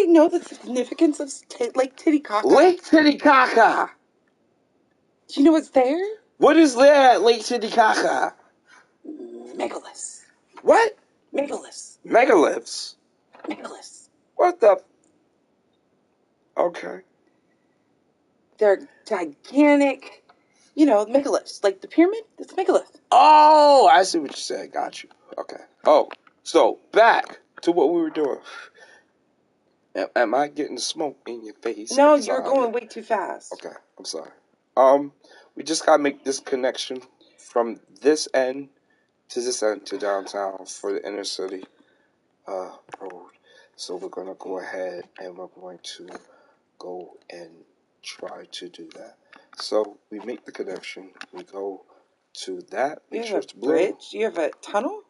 you know the significance of Lake Titicaca? Lake Titicaca. Do you know what's there? What is there at Lake Titicaca? Megaliths. What? Megaliths. Megaliths. Megaliths. What the? Okay. They're gigantic, megaliths. Like the pyramid, it's a megalith. Oh, I see what you said. Got you. Okay. Oh, so back to what we were doing. Am I getting smoke in your face? No, you're going way too fast. Okay, I'm sorry. We just gotta make this connection from this end to this end to downtown for the inner city road. So we're gonna go ahead and we're going to go and try to do that. So we make the connection. We go to that. Make sure it's blue. Bridge? You have a tunnel?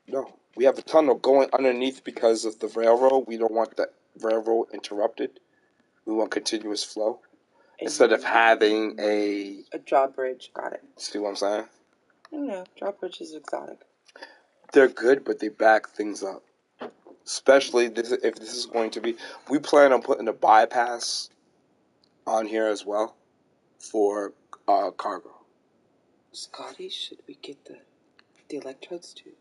No, we have a tunnel going underneath because of the railroad. We don't want the railroad interrupted. We want continuous flow. Instead of having a drawbridge. Got it. See what I'm saying? I don't know. Drawbridge is exotic. They're good, but they back things up. Especially if this is going to be... We plan on putting a bypass on here as well for cargo. Scotty, should we get the electrodes too?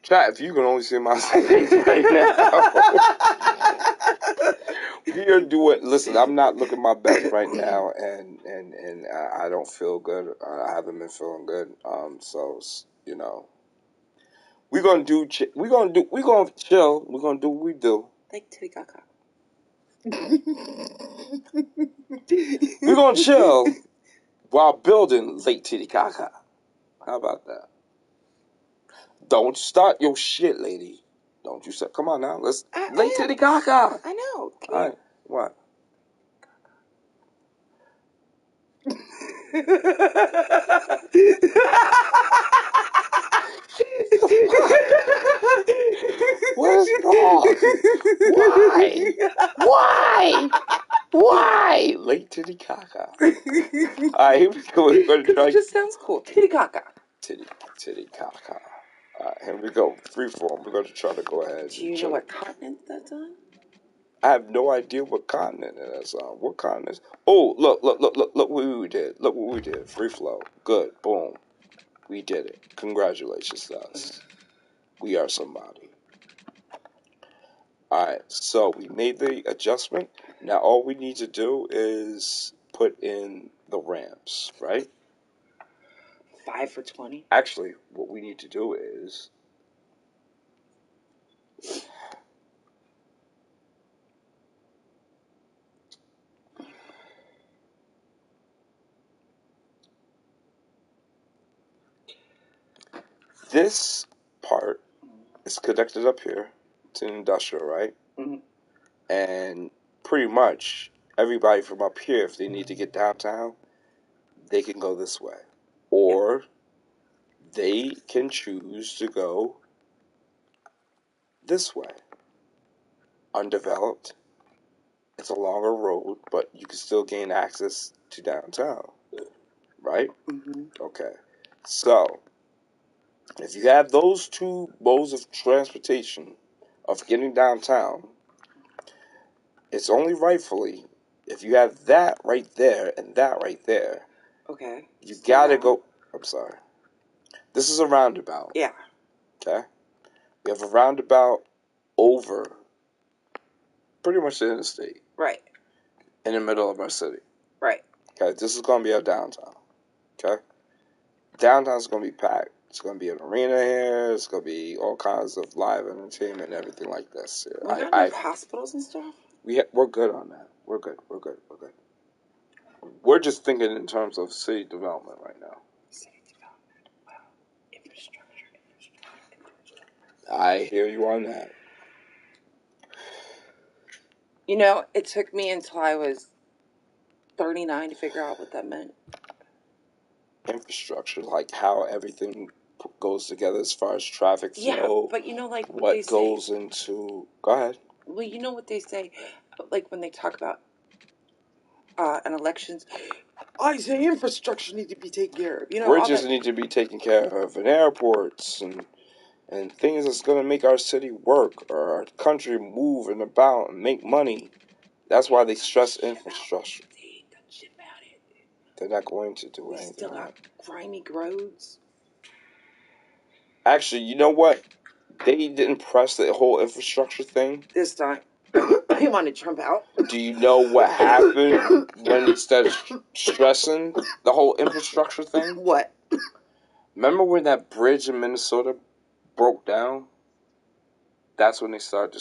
Chat, if you can only see my face right now. We are doing... Listen, I'm not looking my best right now, and I don't feel good. I haven't been feeling good. So, you know... We're gonna chill. We're gonna do what we do. Like Titicaca. We're gonna chill while building Lake Titicaca. How about that? Don't start your shit, lady. Don't you start. Come on now. Let's Lake Titicaca. I know. All right. What? What is wrong? Why? Lake Titicaca. Alright, here we go. We're going to try. It just sounds cool. Titicaca. Titicaca. Alright, here we go. Freeform. We're going to try to go ahead. Do you know what continent that's on? I have no idea what continent it is on. What continent? Oh, look what we did. Look what we did. Free flow. Good. Boom. We did it. Congratulations to us. We are somebody. Alright, so we made the adjustment. Now all we need to do is put in the ramps, right? 5 for 20. Actually, what we need to do is this part is connected up here to industrial, right? Mm-hmm. And pretty much everybody from up here, if they need to get downtown, they can go this way. Or they can choose to go this way. Undeveloped. It's a longer road, but you can still gain access to downtown. Right? Mm-hmm. Okay. So, if you have those two modes of transportation of getting downtown, it's only rightfully, if you have that right there and that right there, okay, you gotta go. I'm sorry. This is a roundabout. Yeah. Okay? We have a roundabout over pretty much the interstate. Right. In the middle of our city. Right. Okay? This is going to be our downtown. Okay? Downtown's going to be packed. It's going to be an arena here. It's going to be all kinds of live entertainment and everything like this. We have hospitals and stuff? We're good on that. We're good. We're just thinking in terms of city development right now. City development. Well, infrastructure. I hear you on that. You know, it took me until I was 39 to figure out what that meant. Infrastructure, like how everything goes together as far as traffic flow. Yeah, but you know, like what goes into... Go ahead. Well, you know what they say, like when they talk about an elections, I say infrastructure needs to be taken care of. You know, Bridges need to be taken care of, and airports, and and things that's going to make our city work or our country move and about and make money. That's why they stress infrastructure. They ain't done shit about it. They're not going to do We anything. still got grimy roads. Actually, you know what? They didn't press the whole infrastructure thing. This time. They wanted Trump out. Do you know what happened when they started stressing the whole infrastructure thing? What? Remember when that bridge in Minnesota broke down? That's when they started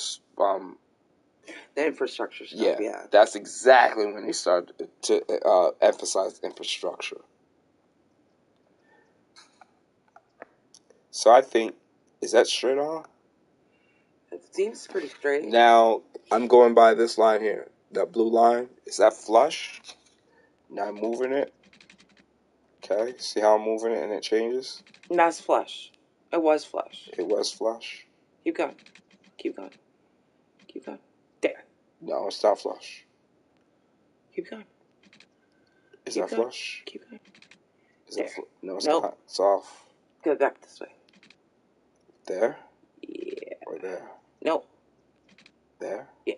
the infrastructure stuff, yeah. That's exactly when they started to emphasize infrastructure. So I think, is that straight on? It seems pretty straight. Now, I'm going by this line here. That blue line, is that flush? Now I'm moving it. Okay, see how I'm moving it and it changes? That's flush. It was flush. It was flush. Keep going. Keep going. Keep going. There. No, it's not flush. Keep going. Is Keep that going. flush? Keep going. Is There. it no, it's Nope. not. It's off. Go back this way. There? Yeah. Or there? Nope. There? Yeah.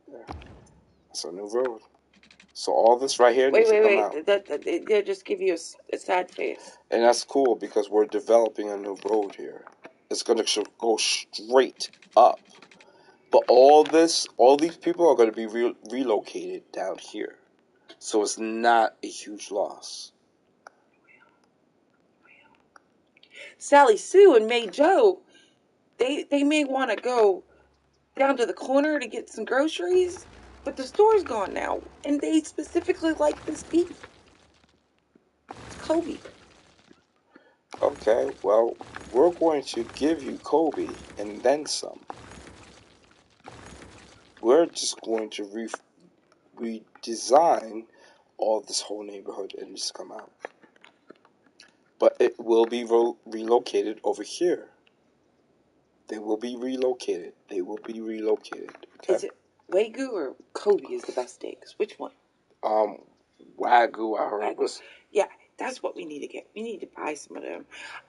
There. That's a new road. So all this right here needs to come out. They just give you a sad face. And that's cool because we're developing a new road here. It's going to go straight up. But all these people are going to be relocated down here. So it's not a huge loss. Sally Sue and May Joe, they may want to go down to the corner to get some groceries, but the store's gone now, and they specifically like this beef. It's Kobe. Okay, well, we're going to give you Kobe and then some. We're just going to redesign all this whole neighborhood and just come out. But it will be relocated over here. They will be relocated. They will be relocated. Okay? Is it Wagyu or Kobe is the best steaks? Which one? Wagyu, I heard. Wagyu. Yeah, that's what we need to get. We need to buy some of them.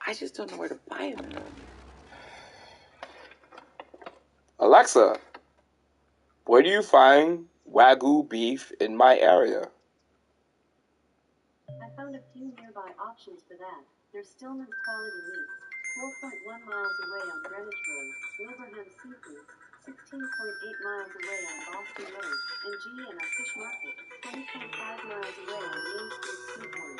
I just don't know where to buy them. Alexa, where do you find Wagyu beef in my area? I found a few nearby options for that. There's Stillman's Quality Meats, 4.1 miles away on Greenwich Road, Wilbraham Seafoods, 16.8 miles away on Boston Road, and G&A Fish Market, 20.5 miles away on Main Street, Seaboard.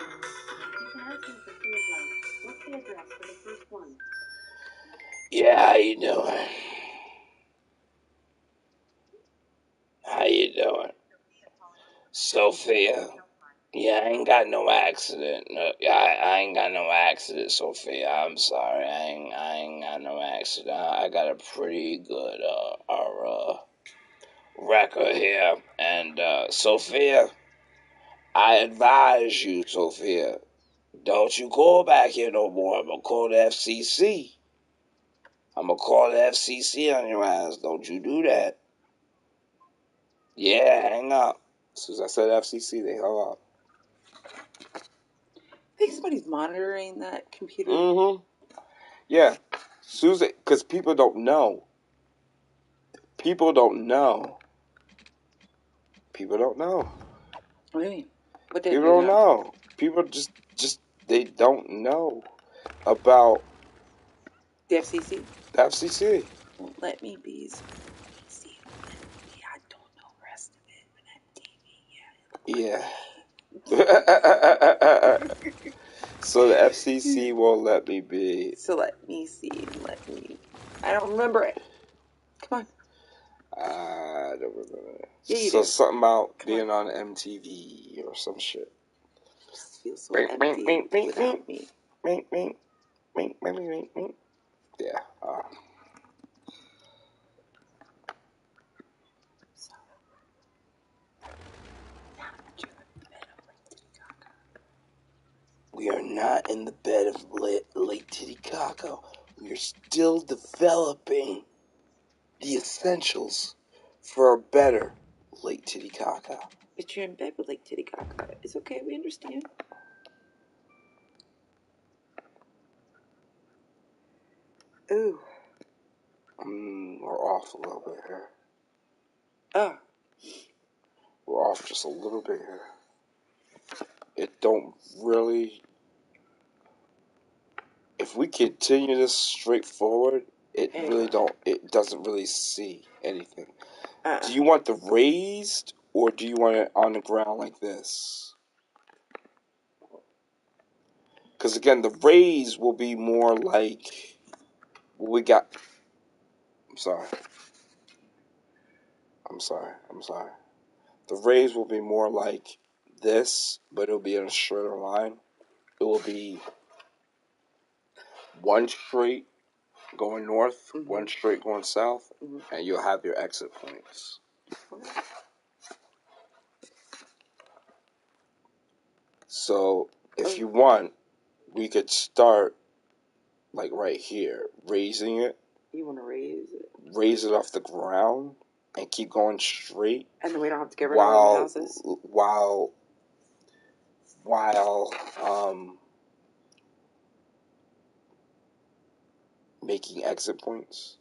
You can ask me for things like, what's the address for the first one? Yeah, how you doing? How you doing? Sophia. Yeah, I ain't got no accident. I ain't got no accident, Sophia. I'm sorry. I ain't got no accident. I got a pretty good record here. And Sophia, I advise you, Sophia, don't you call back here no more. I'm gonna call the FCC. I'm gonna call the FCC on your ass. Don't you do that. Yeah, hang up. As soon as I said FCC, they hung up. I think somebody's monitoring that computer. Mm-hmm. Yeah. Susan, because people don't know. People don't know. People don't know. What do you mean? What did People you don't know. People just they don't know about the FCC? the FCC. Well, let me be. See, I don't know the rest of it. Yeah. So the FCC won't let me be. So let me see. I don't remember it. Come on. I don't remember it. Yeah, you So do. something about being on MTV or some shit. Just feel so empty without me. Yeah. We are not in the bed of late Titicaca. We are still developing the essentials for a better late Titicaca. But you're in bed with Lake Titicaca. It's okay. We understand. Ooh. We're off a little bit here. Oh. We're off just a little bit here. It don't really... If we continue this straight forward, it doesn't really see anything. Do you want the raised, or do you want it on the ground like this? Because again, the raised will be more like what we got. I'm sorry. The raised will be more like this, but it'll be in a straighter line. It will be one straight going north, one straight going south, and you'll have your exit points. So if you want, we could start like right here, raising it. You want to raise it? Raise it off the ground and keep going straight. And then we don't have to get rid of all the houses? While making exit points.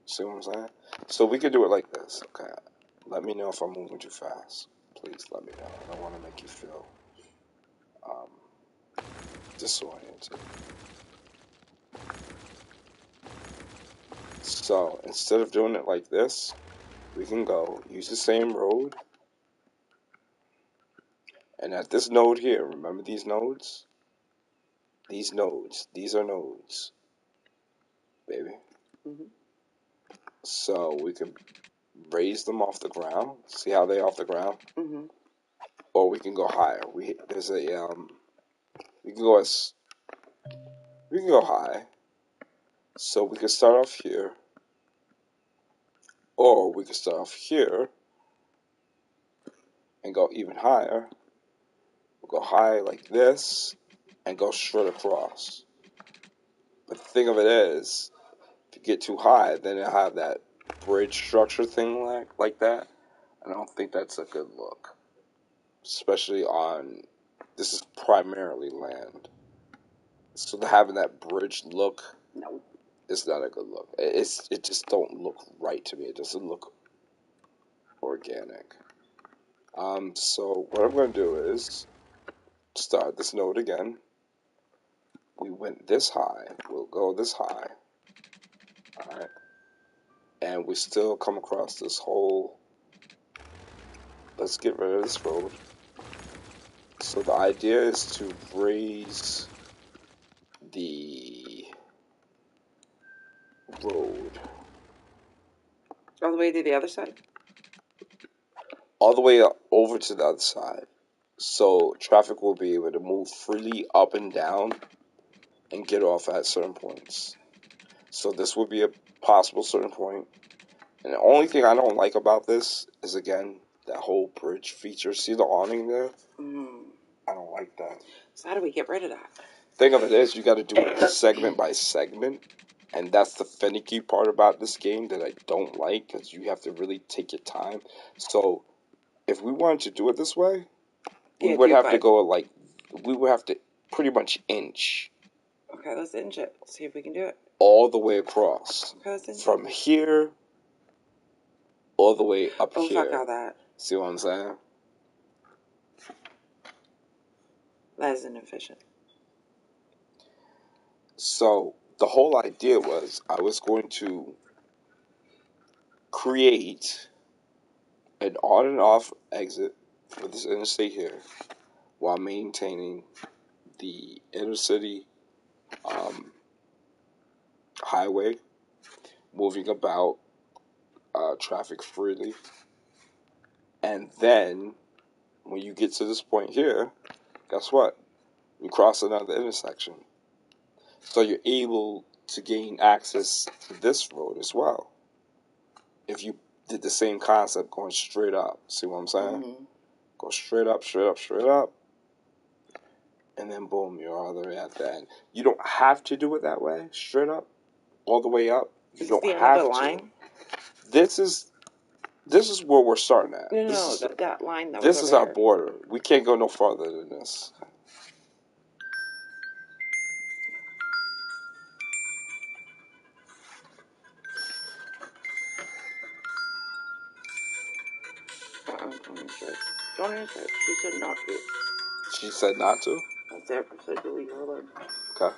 See what I'm saying? So we could do it like this. Okay. Let me know if I'm moving too fast. Please let me know. I don't want to make you feel disoriented. So instead of doing it like this, we can go use the same road. And at this node here, remember these nodes? These are nodes, baby. So we can raise them off the ground. See how they're off the ground? Or we can go higher. We can go high. So we can start off here, or we can start off here and go even higher. We'll go high like this and go straight across. But the thing of it is, if you get too high, then it'll have that bridge structure thing like that. And I don't think that's a good look. Especially on, this is primarily land. So having that bridge look, no, it's not a good look. It just don't look right to me. It doesn't look organic. So what I'm going to do is start this node again. We went this high. We'll go this high. Alright. And we still come across this whole... Let's get rid of this road. So the idea is to raise the road all the way to the other side? all the way over to the other side. So traffic will be able to move freely up and down and get off at certain points. So this would be a possible certain point. And the only thing I don't like about this is, again, that whole bridge feature. See the awning there? I don't like that. So how do we get rid of that? Thing of it is, you got to do it segment by segment. And that's the finicky part about this game that I don't like, because you have to really take your time. So if we wanted to do it this way, we would have to go like, we would have to pretty much inch. Okay, let's inch it. See if we can do it. All the way across. Okay, let's inch From it. here, all the way up here. Oh, fuck all that. See what I'm saying? That is inefficient. So the whole idea was I was going to create an on and off exit for this interstate here while maintaining the inner city highway, moving about traffic freely. And then when you get to this point here, guess what? You cross another intersection. So you're able to gain access to this road as well. If you did the same concept going straight up. See what I'm saying? Go straight up, straight up, straight up. And then boom, you're all the way at the end. You don't have to do it that way, straight up, all the way up. You don't have to. Line? This is where we're starting at. No, that line that this was is over our here. border. We can't go no farther than this. Don't answer it. Don't answer it. She said not to. She said not to? That's it. I said delete her alone. Okay.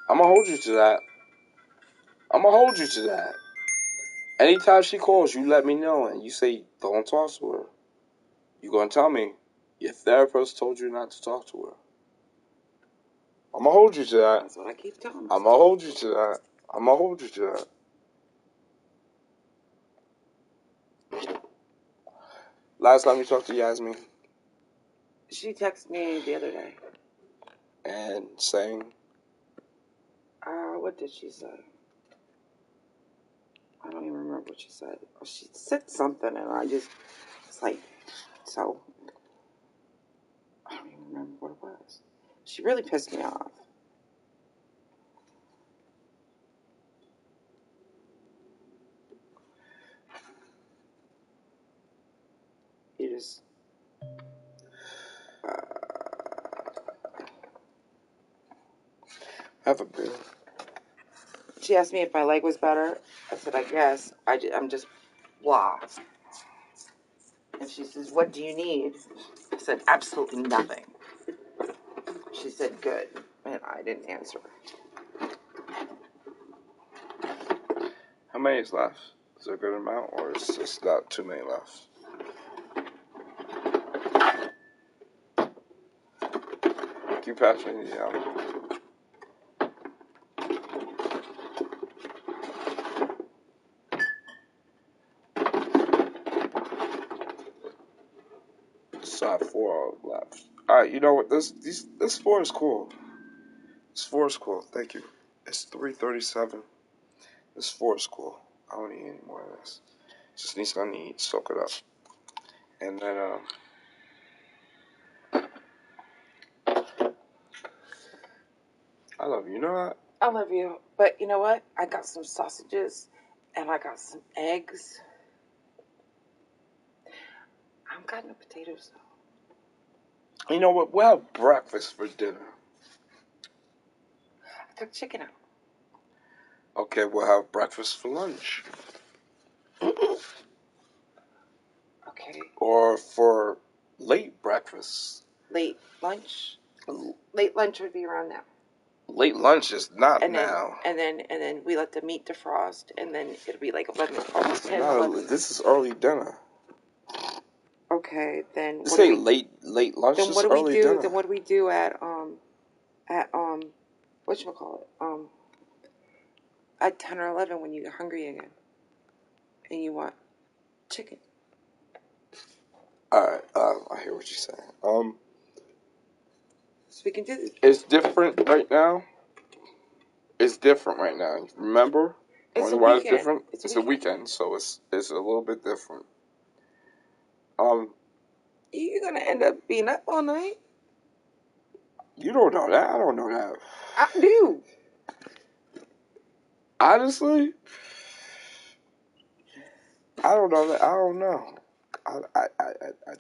I'm gonna hold you to that. I'm gonna hold you to that. Anytime she calls, you let me know and you say don't talk to her. You gonna tell me your therapist told you not to talk to her. I'm gonna hold you to that. That's what I keep telling I'm her. gonna hold you to that. I'm gonna hold you to that. Last time you talked to Yasmin. She texted me the other day. And saying, what did she say? I don't even remember what she said. She said something, and I just, it's like, so, I don't even remember what it was. She really pissed me off. You just, have a beer. she asked me if my leg was better. I said, I guess. I'm just blah. And she says, what do you need? I said, absolutely nothing. She said, good. And I didn't answer. How many is left? Is there a good amount, or is just not too many left? Keep passing me the So I have 4 left. Alright, you know what? This 4 is cool. This 4 is cool. Thank you. It's 3:37. This 4 is cool. I don't need any more of this. Just need something to eat, soak it up. And then, I love you. You know what? I love you. But you know what? I got some sausages and I got some eggs. I'm got no potatoes though. You know what? We'll have breakfast for dinner. I took chicken out. Okay, we'll have breakfast for lunch. Okay. Or for late breakfast. Late lunch. Late lunch would be around now. Late lunch is not And then, now. and then we let the meat defrost, and then it'll be like 11, almost 10, 11. This is early dinner. Okay, then This ain't late lunch. Then This what is do we early do? dinner. Then what do we do at whatchamacallit? At 10 or 11 when you get hungry again and you want chicken? All right. I hear what you're saying. So we can do this. It's different right now. It's different right now. Remember? It's a Why it's weekend. different? It's a weekend, so it's a little bit different. You're gonna end up being up all night. You don't know that. I don't know that. I do. Honestly, I don't know that. I don't know. I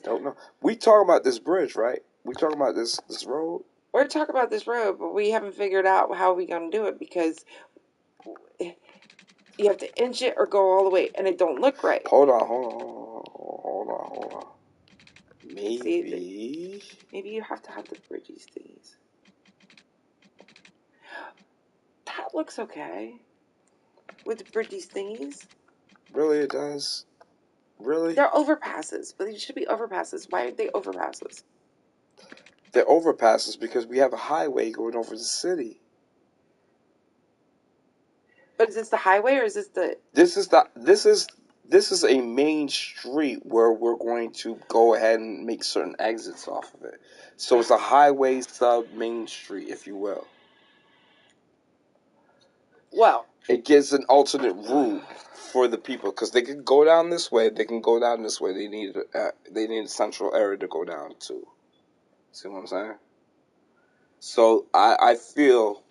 don't know. We talking about this bridge, right? We talking about this road. We're talking about this road, but we haven't figured out how we're gonna do it because you have to inch it or go all the way, and it don't look right. Hold on. Maybe you have to have the bridges thingies. That looks okay with the bridges thingies. Really it does. Really? They're overpasses, but they should be overpasses. Why aren't they overpasses? They're overpasses because we have a highway going over the city. But is this the highway or is this the? This is a main street where we're going to go ahead and make certain exits off of it. So it's a highway sub main street, if you will. Well, It gives an alternate route for the people because they can go down this way. They can go down this way. They need a central area to go down to. See what I'm saying? So I feel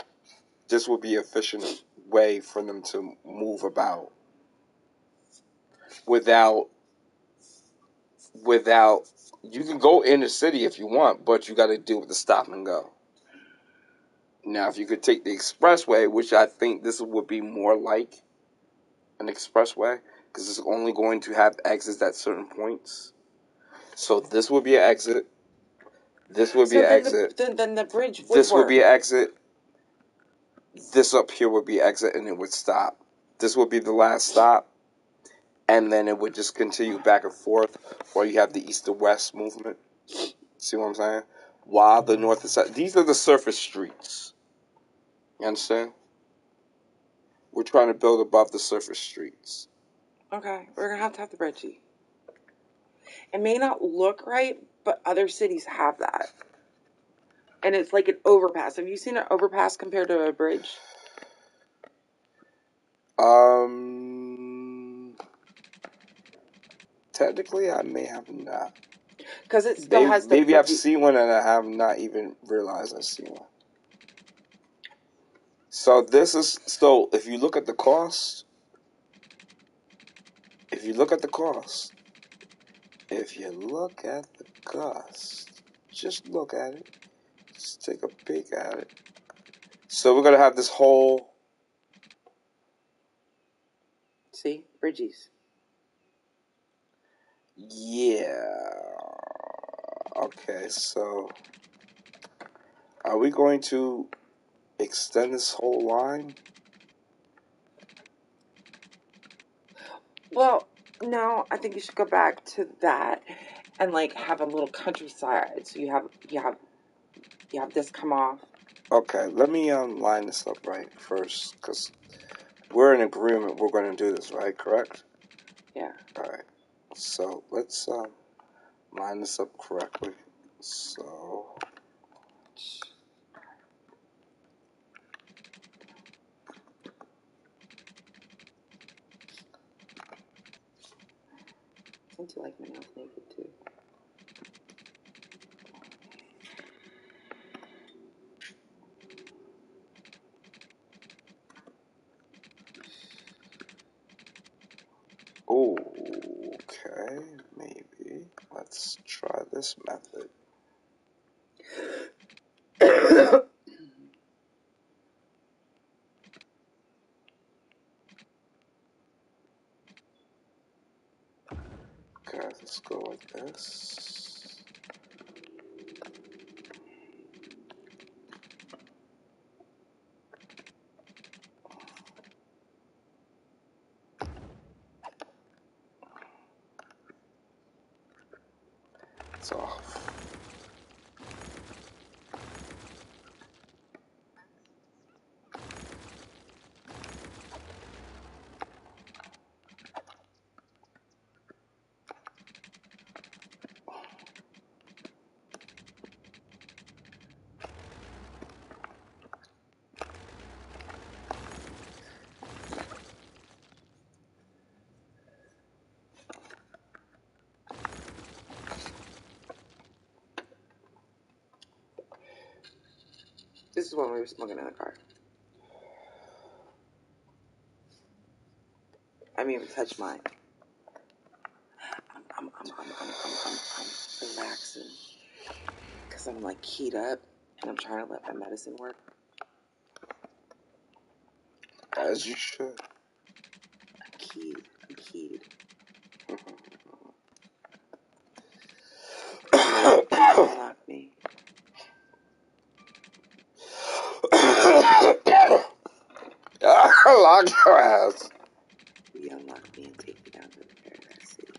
this would be an efficient way for them to move about without you can go in the city if you want, but you got to deal with the stop and go. Now, if you could take the expressway, which I think this would be more like an expressway, because it's only going to have exits at certain points. So this would be an exit. This would be So an then exit. then the bridge would This would work. be an exit. This up here would be exit, and it would stop. This would be the last stop, and then it would just continue back and forth, while you have the east to west movement. See what I'm saying? While the north and south, these are the surface streets. You understand? We're trying to build above the surface streets. Okay, we're gonna have the bridgey. It may not look right, but other cities have that. And it's like an overpass. Have you seen an overpass compared to a bridge? Technically, I may have not. Because it still has the Maybe I've bridgey. seen one and I have not even realized I've seen one. So if you look at the cost, if you look at the cost, just look at it. Just take a peek at it. So we're gonna have this whole. See? Bridgies. Yeah. Okay, so are we going to extend this whole line? Well, no, I think you should go back to that and like have a little countryside. So you have this come off. Okay, let me line this up right first, because we're in agreement. We're going to do this, right? Correct? Yeah. All right. So let's line this up correctly. So Don't you like my nails naked too? okay, maybe let's try this method. Okay, let's go like this. It's off. This is when we were smoking in the car. I haven't even touched mine. I'm relaxing because I'm like keyed up and I'm trying to let my medicine work. As you should. I'm keyed. Unlock me. Lock your ass. You unlock me and take me down to the paradise city.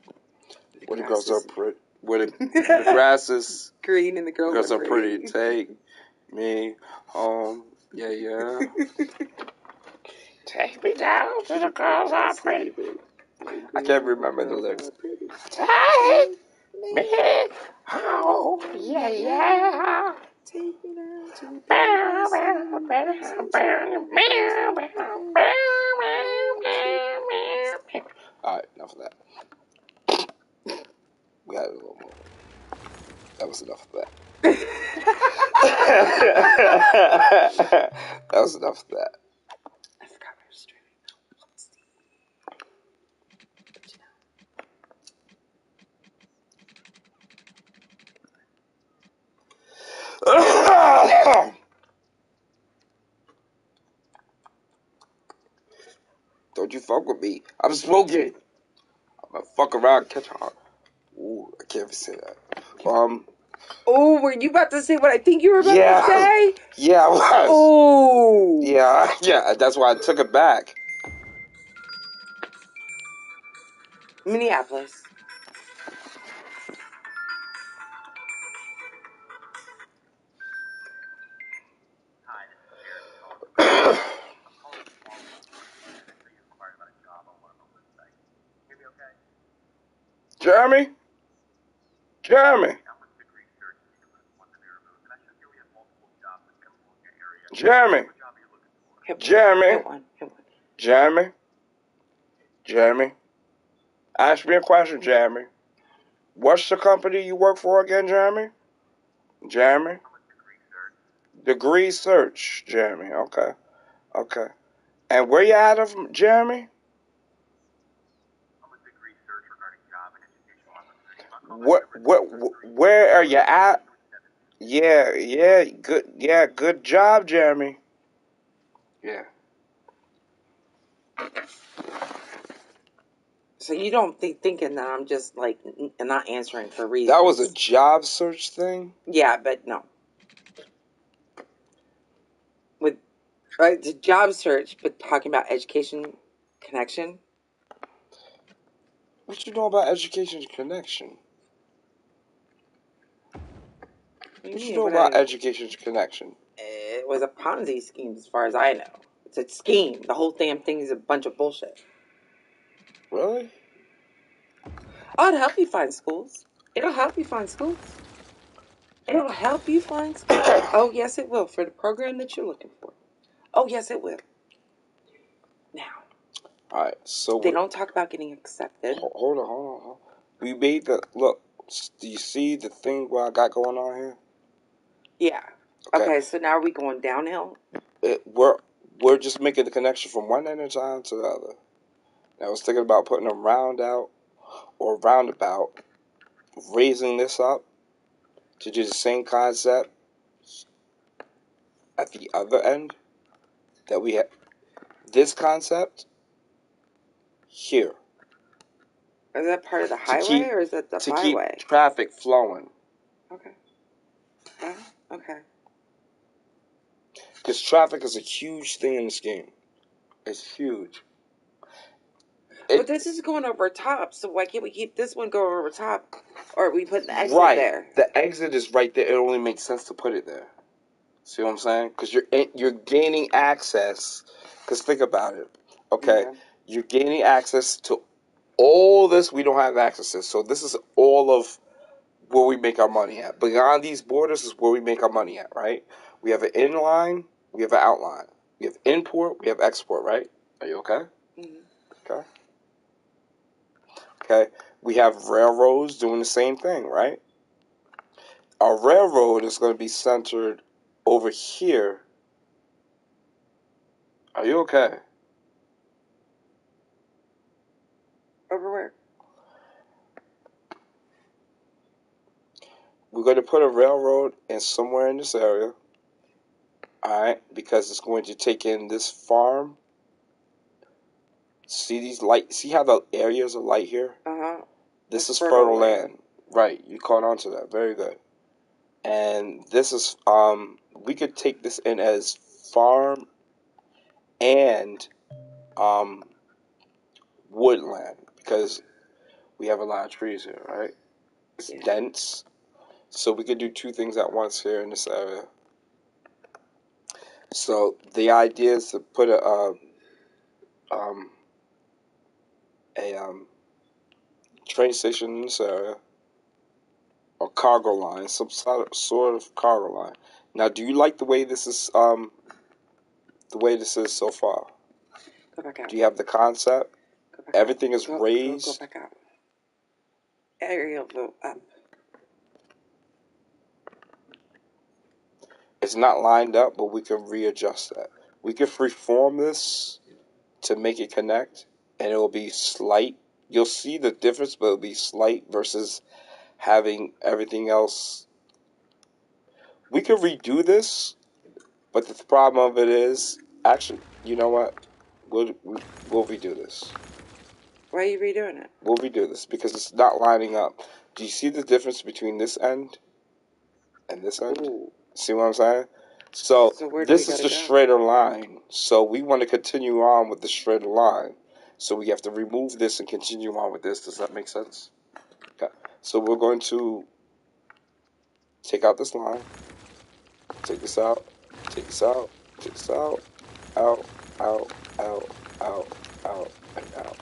Where the girls are pretty. Where the grass is green and the girls are pretty. Take me home. Yeah. Take me down to the girls are pretty. I can't remember the lyrics. Take me home. Yeah. Take me down to the paradise city. Alright, enough of that. We had a little more. That was enough of that. That was enough of that. I forgot we were streaming. fuck with me. I'm smoking. I'm gonna fuck around, catch a heart. Ooh, I can't even say that. Oh, were you about to say what I think you were about Yeah. to say? Yeah, I was. Oh. Yeah, that's why I took it back. Minneapolis. Jeremy? Jeremy? Jeremy? Jeremy? Hit one. Jeremy? Jeremy? Ask me a question, Jeremy. What's the company you work for again, Jeremy? Jeremy? Degree Search, Jeremy. Okay. Okay. And where you out of, Jeremy? Where are you at? Good job, Jeremy. Yeah. So you don't thinking that I'm just like not answering for reasons. That was a job search thing? Yeah, but no. With the job search, but talking about education connection. What you know about Education Connection? What you know about Education Connection? It was a Ponzi scheme, as far as I know. It's a scheme. The whole damn thing is a bunch of bullshit. Really? Oh, it'll help you find schools. It'll help you find schools. It'll help you find schools. Oh, yes, it will, for the program that you're looking for. Oh, yes, it will. Now, Alright, so they don't talk about getting accepted. Hold on. We made the look. Do you see the thing what I got going on here? Yeah. Okay, so now are we going downhill? We're just making the connection from one end of town to the other. I was thinking about putting a roundabout or roundabout, raising this up to do the same concept at the other end that we have. This concept here. Is that part of the highway or is that the byway? To keep traffic flowing. Okay. Okay. Because traffic is a huge thing in this game. It's huge. But this is going over top, so why can't we keep this one going over top? Or we put the exit there? The exit is right there. It only makes sense to put it there. See what I'm saying? Because you're gaining access. Because think about it. Okay? Yeah. You're gaining access to all this we don't have access to. So this is all of where we make our money at. Beyond these borders is where we make our money at, right? We have an inline, we have an outline. We have import, we have export, right? Are you okay? Mm-hmm. Okay. Okay. We have railroads doing the same thing, right? Our railroad is going to be centered over here. Are you okay? Over where? We're going to put a railroad in somewhere in this area. Alright? Because it's going to take in this farm. See these light? See how the areas are light here? Uh-huh. This is fertile land. Right. You caught on to that. Very good. And this is, we could take this in as farm and woodland. Because we have a lot of trees here, right? It's dense. So we could do two things at once here in this area. So the idea is to put a train station in this area, or cargo line, some sort of cargo line. Now, do you like the way this is so far? Go back out. Do you have the concept? Everything is raised. Go back out. Aerial go up. It's not lined up, but we can readjust that. We can freeform this to make it connect, and it will be slight. You'll see the difference, but it'll be slight versus having everything else. We could redo this, but the problem of it is, actually, you know what? We'll redo this. Why are you redoing it? We'll redo this because it's not lining up. Do you see the difference between this end and this end? Ooh. See what I'm saying? So where do this we is gotta the go? straighter line. So we want to continue on with the straighter line. So we have to remove this and continue on with this. Does that make sense? Okay. So we're going to take out this line. Take this out. Take this out. Take this out. Out. Out. Out. Out. Out. And out.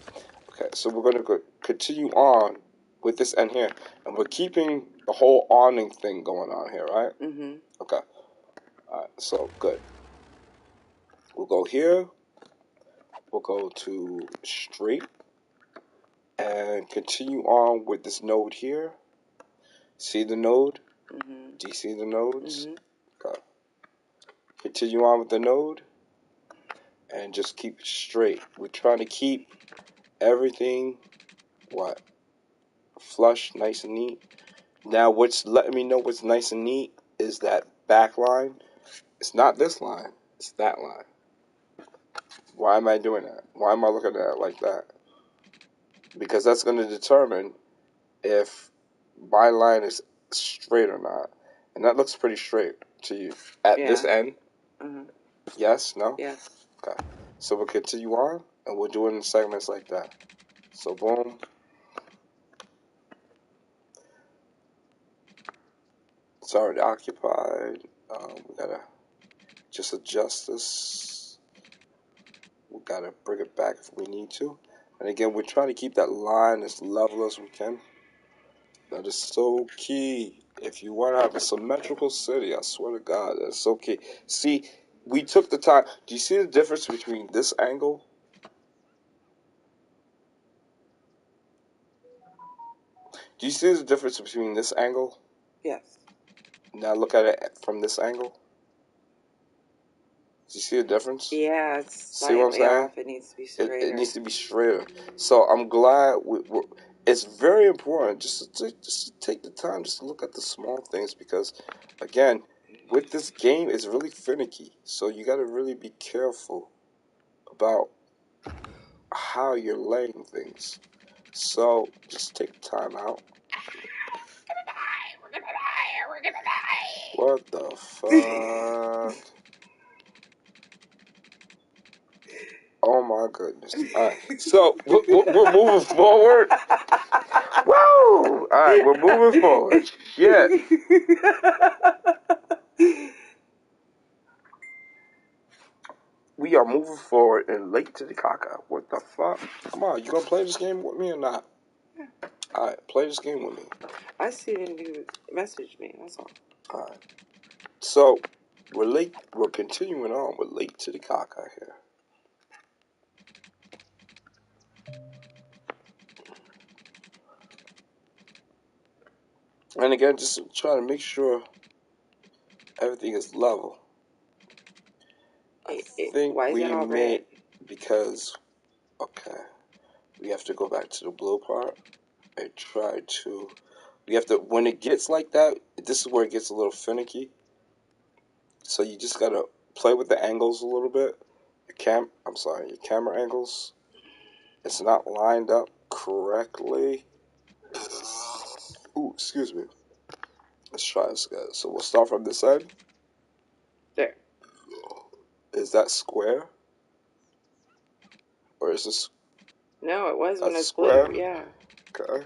Okay. So we're going to continue on with this end here, and we're keeping the whole awning thing going on here, right? Mm-hmm. Okay. All right. So good. We'll go here. We'll go to straight and continue on with this node here. See the node? Mm-hmm. Do you see the nodes? Mm-hmm. Okay. Continue on with the node and just keep it straight. We're trying to keep everything flush, nice and neat. Now what's letting me know what's nice and neat is that back line. It's not this line, it's that line. Why am I doing that? Why am I looking at it like that? Because that's going to determine if my line is straight or not. And that looks pretty straight to you. At this end? Mm-hmm. Yes? No? Yes. Okay. So we'll continue on, and we'll do it in segments like that. So boom. It's already occupied. We gotta just adjust this. We gotta bring it back if we need to. And again, we're trying to keep that line as level as we can. That is so key. If you want to have a symmetrical city, I swear to God, that's so key. See, we took the time. Do you see the difference between this angle? Do you see the difference between this angle? Yes. Now look at it from this angle. Do you see the difference? Yeah, it's See what I'm slightly saying? off. It needs to be straighter. It needs to be straighter. So I'm glad it's very important just to take the time just to look at the small things because, again, with this game, it's really finicky. So you got to really be careful about how you're laying things. So just take the time out. We're gonna die. What the fuck? Oh my goodness. All right. So we're moving forward. Woo! All right, we're moving forward. Shit. We are moving forward in Lake Titicaca. What the fuck? Come on, you gonna play this game with me or not? All right, play this game with me. I see when you messaged me. That's all. All right. So we're continuing on with Lake Titicaca here. And again, just trying to make sure everything is level. I think why is we it all may, red? because, okay, we have to go back to the blue part and try to, we have to, when it gets like that, this is where it gets a little finicky. So you just gotta play with the angles a little bit. Your camera angles. It's not lined up correctly. Ooh, excuse me. Let's try this again. So we'll start from this end. There. Is that square? Or is this No, it was when I square? blue. Yeah. Okay.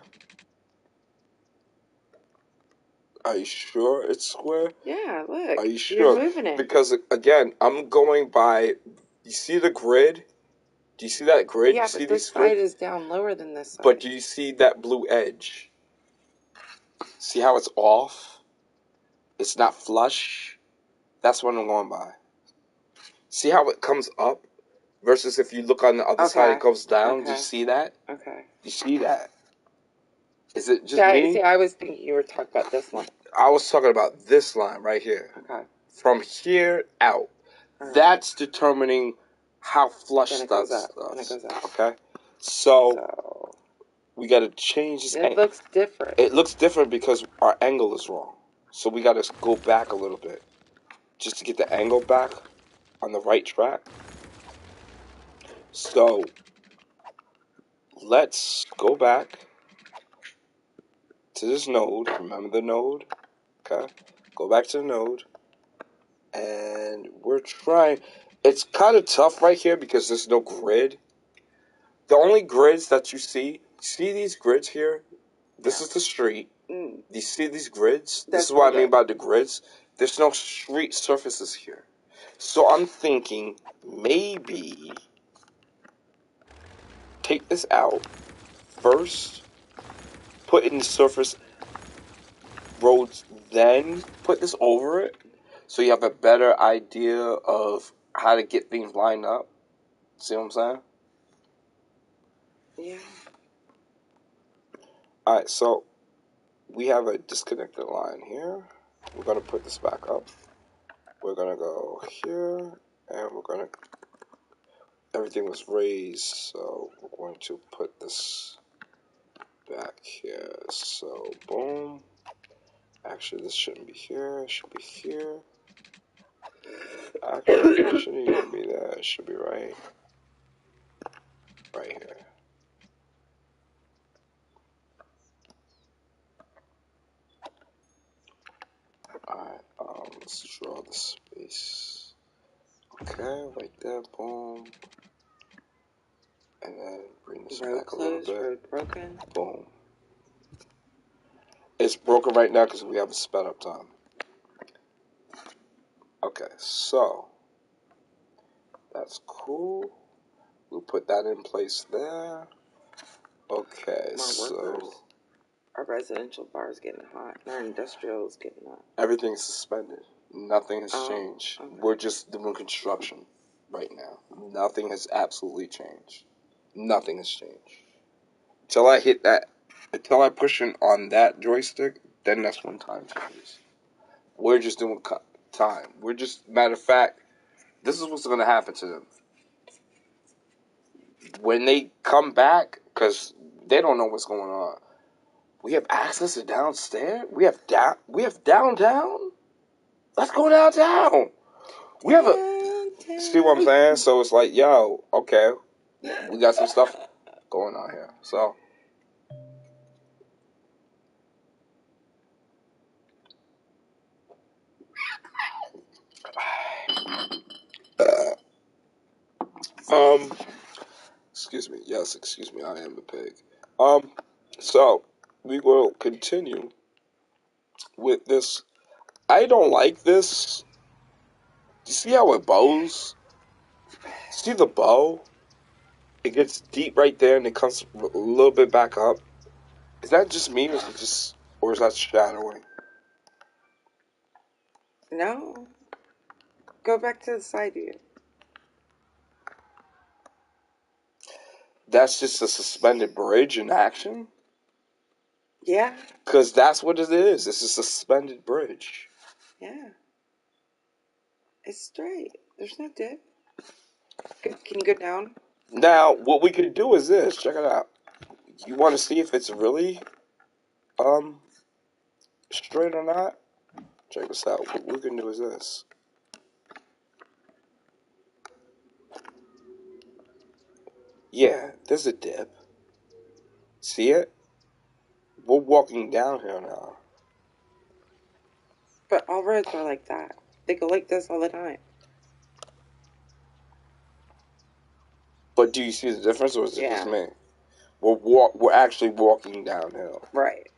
Are you sure it's square? Yeah, look. Are you You're sure? moving it. Because again, I'm going by. You see the grid? Do you see that grid? Yeah, You see but this these side grids? is down lower than this side. But do you see that blue edge? See how it's off? It's not flush. That's what I'm going by. See how it comes up versus if you look on the other side, it goes down. Do you see that? Okay. You see that? Is it just me? See, I was thinking you were talking about this one. I was talking about this line right here. Okay. From here out. Right. That's determining how flush Then it stuff goes up. does. Then it goes up. Okay? So we got to change this angle. It looks different. It looks different because our angle is wrong. So we got to go back a little bit just to get the angle back on the right track. So let's go back to this node. Remember the node? Okay. Go back to the node. And we're trying. It's kind of tough right here because there's no grid. The only grids that you see these grids here? This is the street. Mm. You see these grids? This That's is what I mean correct. by the grids. There's no street surfaces here. So I'm thinking maybe take this out first, put in the surface roads, then put this over it, so you have a better idea of how to get things lined up. See what I'm saying? Yeah. Alright, so we have a disconnected line here. We're going to put this back up. We're going to go here, and we're going to, everything was raised, so we're going to put this back here. So, boom. Actually, this shouldn't be here. It should be here. Actually, it shouldn't even be there. It should be right here. Alright, let's draw the space. Okay, right there, boom. And then bring this Road back a little closed, bit. road broken. Boom. It's broken right now because we have a sped up time. Okay, so that's cool. We'll put that in place there. Okay, More so workers. Our residential bar is getting hot. And our industrial is getting hot. everything's suspended. Nothing has changed. Okay. We're just doing construction right now. Nothing has absolutely changed. Nothing has changed. Until I hit that, until I push in on that joystick, then that's when time changes. We're just doing time. We're just, matter of fact, this is what's going to happen to them. When they come back, because they don't know what's going on, we have access to downstairs? We have downtown? Let's go downtown. We have a, see what I'm saying? So it's like, yo, okay, we got some stuff going on here. So, excuse me. Yes, excuse me. I am the pig. So we will continue with this. I don't like this. You see how it bows? See the bow? It gets deep right there and it comes a little bit back up. Is that just me, or is that shadowing? No. Go back to the side view. That's just a suspended bridge in action? Yeah. Because that's what it is. It's a suspended bridge. Yeah. It's straight. There's no dip. Can you go down? Now, what we could do is this. Check it out. You want to see if it's really straight or not? Check this out. What we can do is this. Yeah, there's a dip. See it? We're walking downhill now. But all roads are like that. They go like this all the time. But do you see the difference, or is it just Yeah. me? We're actually walking downhill. Right.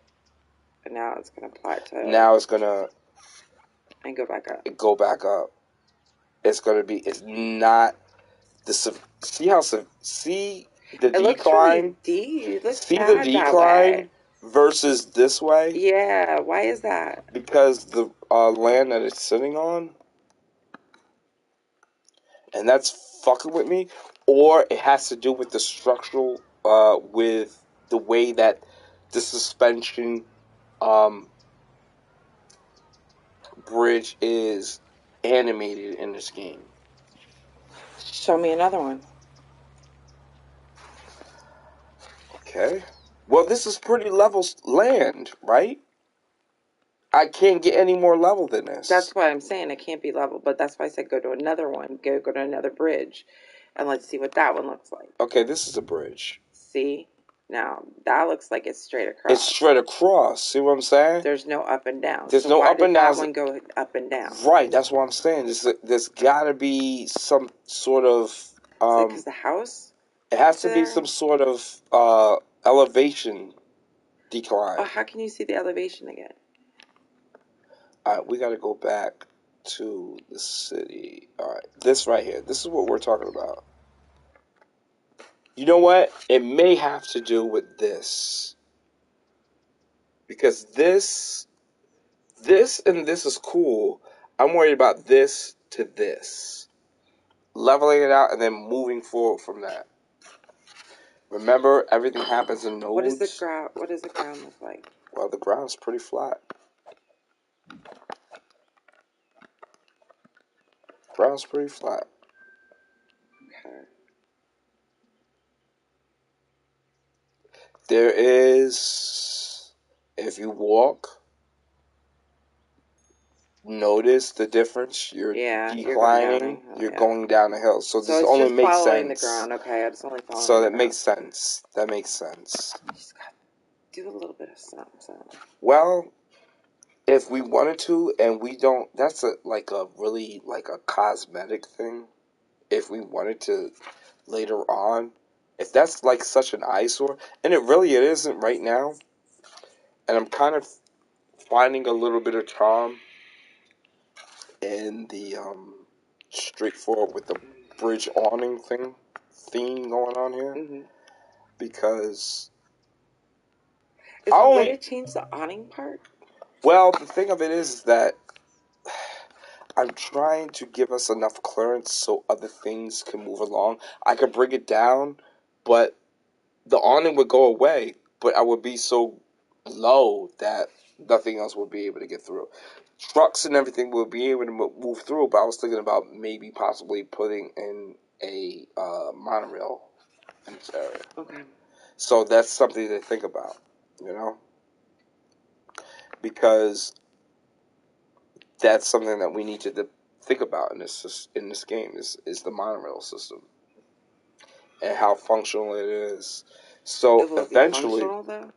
And now it's going to plateau. Now it's gonna and go back up. go back up. It's gonna be. It's not the. See how see the It looks decline. really deep. It looks See the bad that way. decline versus this way. Yeah. Why is that? Because the land that it's sitting on, and that's fucking with me, or it has to do with the structural, with the way that the suspension bridge is animated in this game. Show me another one. Okay. Well, this is pretty level land, right? I can't get any more level than this. That's why I'm saying it can't be level, but that's why I said go to another one. Go to another bridge. And let's see what that one looks like. Okay, this is a bridge. See? Now, that looks like it's straight across. It's straight across. See what I'm saying? There's no up and down. There's so no why up did and that downs. one go up and down? Right, that's what I'm saying. There's got to be some sort of... because the house? It has to there? be some sort of elevation decline. Oh, how can you see the elevation again? All right, we got to go back to the city. All right, this right here. This is what we're talking about. You know what? It may have to do with this. Because this and this is cool. I'm worried about this to this. Leveling it out and then moving forward from that. Remember, everything happens in nodes. What does the ground look like? Well, the ground's pretty flat. Ground's pretty flat. Okay. There is, if you walk, notice the difference. You're declining. You're going down the hill. So this it's only just makes following sense. the ground. Okay, it's only following So the that ground. makes sense. That makes sense. You just got to do a little bit of something. Well, if we wanted to, and we don't, that's like a cosmetic thing. If we wanted to later on, if that's like such an eyesore, and it isn't right now, and I'm kind of finding a little bit of charm in the straightforward with the bridge awning theme going on here, because is there a way to change the awning part? Well, the thing of it is that I'm trying to give us enough clearance so other things can move along. I could bring it down, but the awning would go away, but I would be so low that nothing else would be able to get through. Trucks and everything will be able to move through, but I was thinking about maybe possibly putting in a monorail in this area. Okay. So that's something to think about, because that's something that we need to think about in this game is the monorail system and how functional it is. So Will it eventually, be functional, though?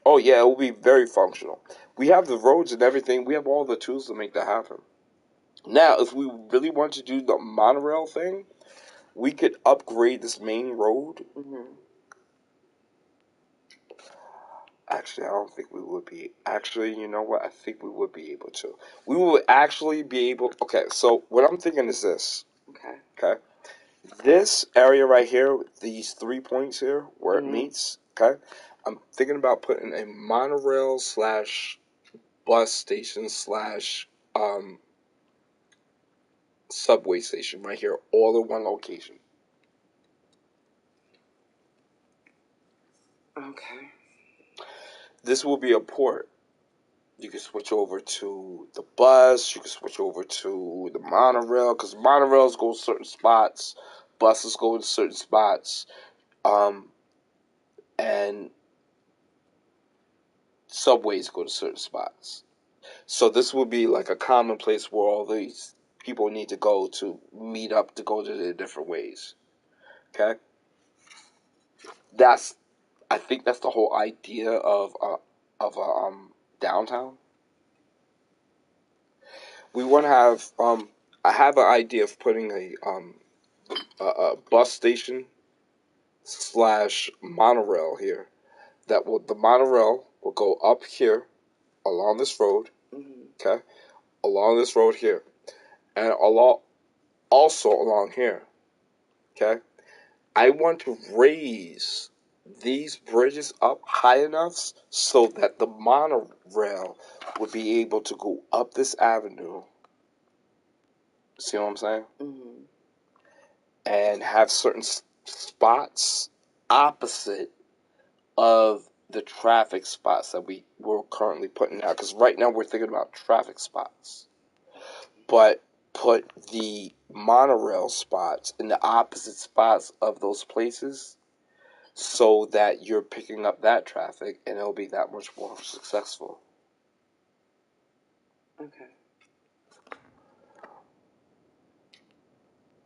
Oh yeah, it will be very functional. We have the roads and everything. We have all the tools to make that happen. Now, if we really want to do the monorail thing, we could upgrade this main road. Actually, I don't think we would be. Actually, you know what? I think we would be able to. We would actually be able. Okay, so what I'm thinking is this. Okay. This area right here, these 3 points here, where it meets, okay? I'm thinking about putting a monorail / bus station / subway station right here, all in one location. Okay. This will be a port. You can switch over to the bus. You can switch over to the monorail, because monorails go certain spots, buses go in certain spots, and subways go to certain spots. So this will be like a common place where all these people need to go to meet up to go to their different ways. Okay, I think that's the whole idea of downtown. We want to have I have an idea of putting a bus station / monorail here. The monorail will go up here along this road. Okay, along this road here, and also along here. Okay, I want to raise these bridges up high enough so that the monorail would be able to go up this avenue. See what I'm saying? And have certain spots opposite of the traffic spots that we're currently putting out. Because right now we're thinking about traffic spots. But put the monorail spots in the opposite spots of those places so that you're picking up that traffic and it'll be that much more successful. Okay.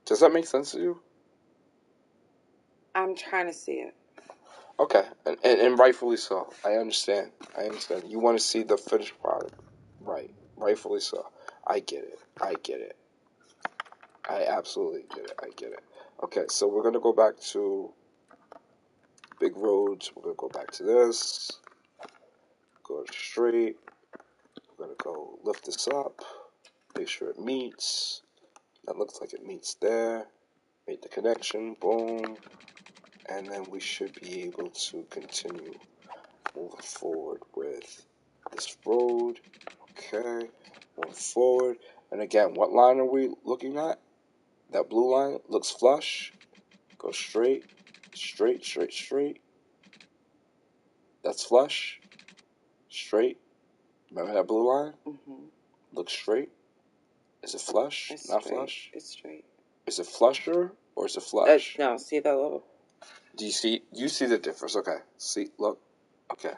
Does that make sense to you? I'm trying to see it. Okay, and rightfully so. I understand. You want to see the finished product. Right. Rightfully so. I get it. I absolutely get it. Okay, so we're going to go back to big roads. We're going to go back to this. Go straight. We're going to go lift this up. Make sure it meets. That looks like it meets there. Make the connection. Boom. And then we should be able to continue moving forward with this road. Okay. Moving forward. And again, what line are we looking at? That blue line looks flush. Go straight. Straight. That's flush. Straight. Remember that blue line? Mm-hmm. Look straight. Is it flush? It's Not straight. flush? It's straight. Is it flusher or is it flush? No, see that little... Do you see? You see the difference. Okay. See, look. Okay.